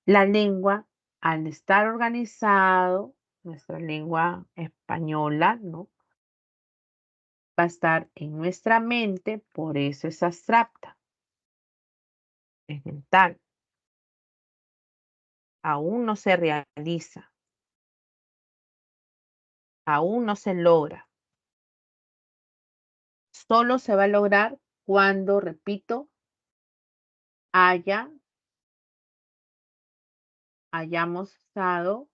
La lengua, al estar organizado, nuestra lengua española, ¿no? Va a estar en nuestra mente, por eso es abstracta, es mental. Aún no se realiza, aún no se logra. Solo se va a lograr cuando, repito, hayamos usado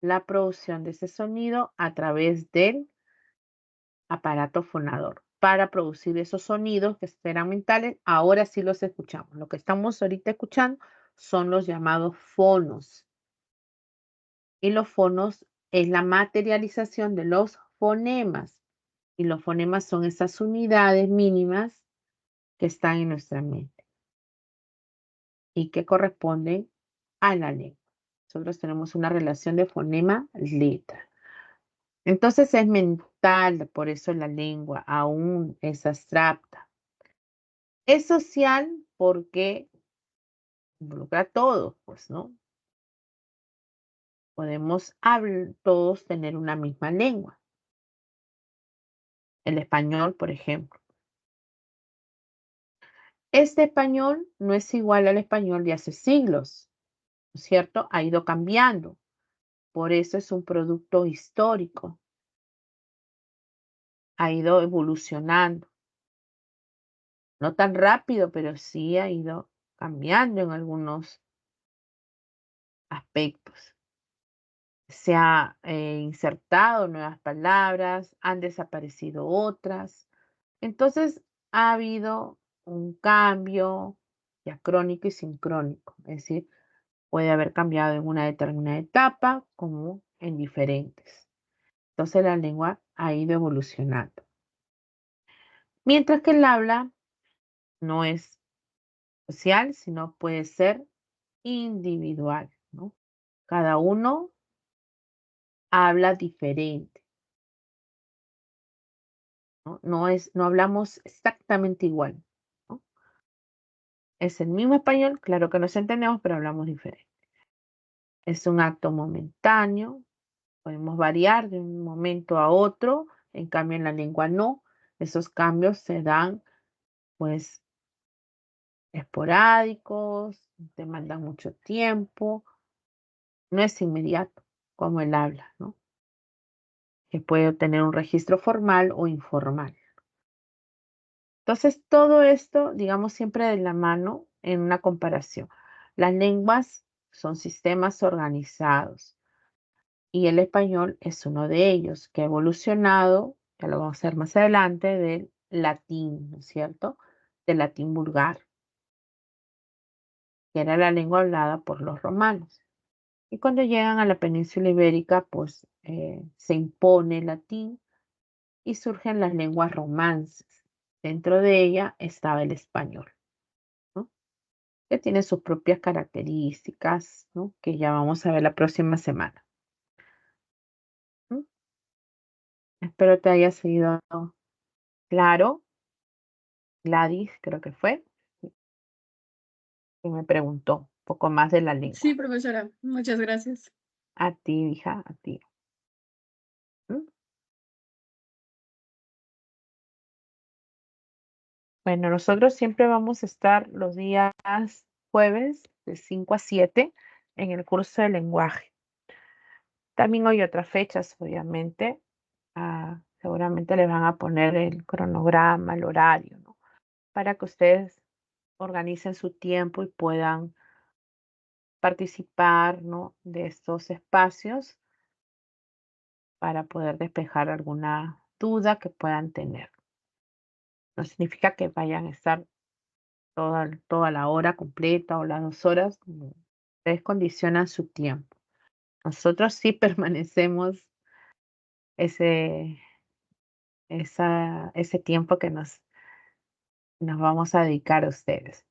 la producción de ese sonido a través del aparato fonador para producir esos sonidos que eran mentales. Ahora sí los escuchamos. Lo que estamos ahorita escuchando son los llamados fonos. Y los fonos es la materialización de los fonemas. Y los fonemas son esas unidades mínimas que están en nuestra mente y que corresponden a la lengua. Nosotros tenemos una relación de fonema-letra. Entonces es mental, por eso la lengua aún es abstracta. Es social porque involucra a todos, pues, ¿no? Podemos todos tener una misma lengua. El español, por ejemplo. Este español no es igual al español de hace siglos, ¿no es cierto? Ha ido cambiando. Por eso es un producto histórico. Ha ido evolucionando. No tan rápido, pero sí ha ido cambiando en algunos aspectos. Se ha insertado nuevas palabras, han desaparecido otras. Entonces ha habido un cambio diacrónico y sincrónico, es decir, puede haber cambiado en una determinada etapa como en diferentes. Entonces la lengua ha ido evolucionando. Mientras que el habla no es social, sino puede ser individual, ¿no? Cada uno habla diferente, ¿no? No hablamos exactamente igual, ¿no? Es el mismo español, claro que nos entendemos, pero hablamos diferente. Es un acto momentáneo, podemos variar de un momento a otro, en cambio en la lengua no. Esos cambios se dan, pues, esporádicos, demandan mucho tiempo, no es inmediato como el habla, ¿no? Que puede tener un registro formal o informal. Entonces, todo esto, digamos, siempre de la mano en una comparación. Las lenguas son sistemas organizados y el español es uno de ellos, que ha evolucionado, ya lo vamos a ver más adelante, del latín, ¿no es cierto? Del latín vulgar, que era la lengua hablada por los romanos. Y cuando llegan a la península ibérica, pues se impone el latín y surgen las lenguas romances. Dentro de ella estaba el español, ¿no? Que tiene sus propias características, ¿no? Que ya vamos a ver la próxima semana. ¿Mm? Espero te haya sido claro. Gladys, creo que fue, que me preguntó un poco más de la Sí, lengua. profesora, muchas gracias. A ti, hija, a ti. ¿Mm? Bueno, nosotros siempre vamos a estar los días jueves de 5 a 7 en el curso de lenguaje. También hay otras fechas, obviamente. Seguramente le van a poner el cronograma, el horario, ¿no? Para que ustedes organicen su tiempo y puedan participar, ¿no? De estos espacios para poder despejar alguna duda que puedan tener. No significa que vayan a estar toda la hora completa o las 2 horas. No. Ustedes condicionan su tiempo. Nosotros sí permanecemos ese, ese tiempo que nos vamos a dedicar a ustedes.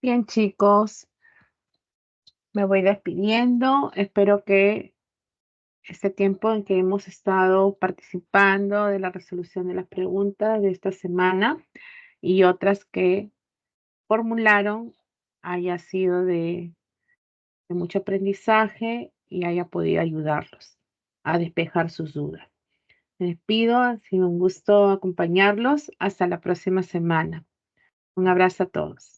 Bien, chicos, me voy despidiendo. Espero que este tiempo en que hemos estado participando de la resolución de las preguntas de esta semana y otras que formularon haya sido de mucho aprendizaje y haya podido ayudarlos a despejar sus dudas. Me despido, ha sido un gusto acompañarlos. Hasta la próxima semana. Un abrazo a todos.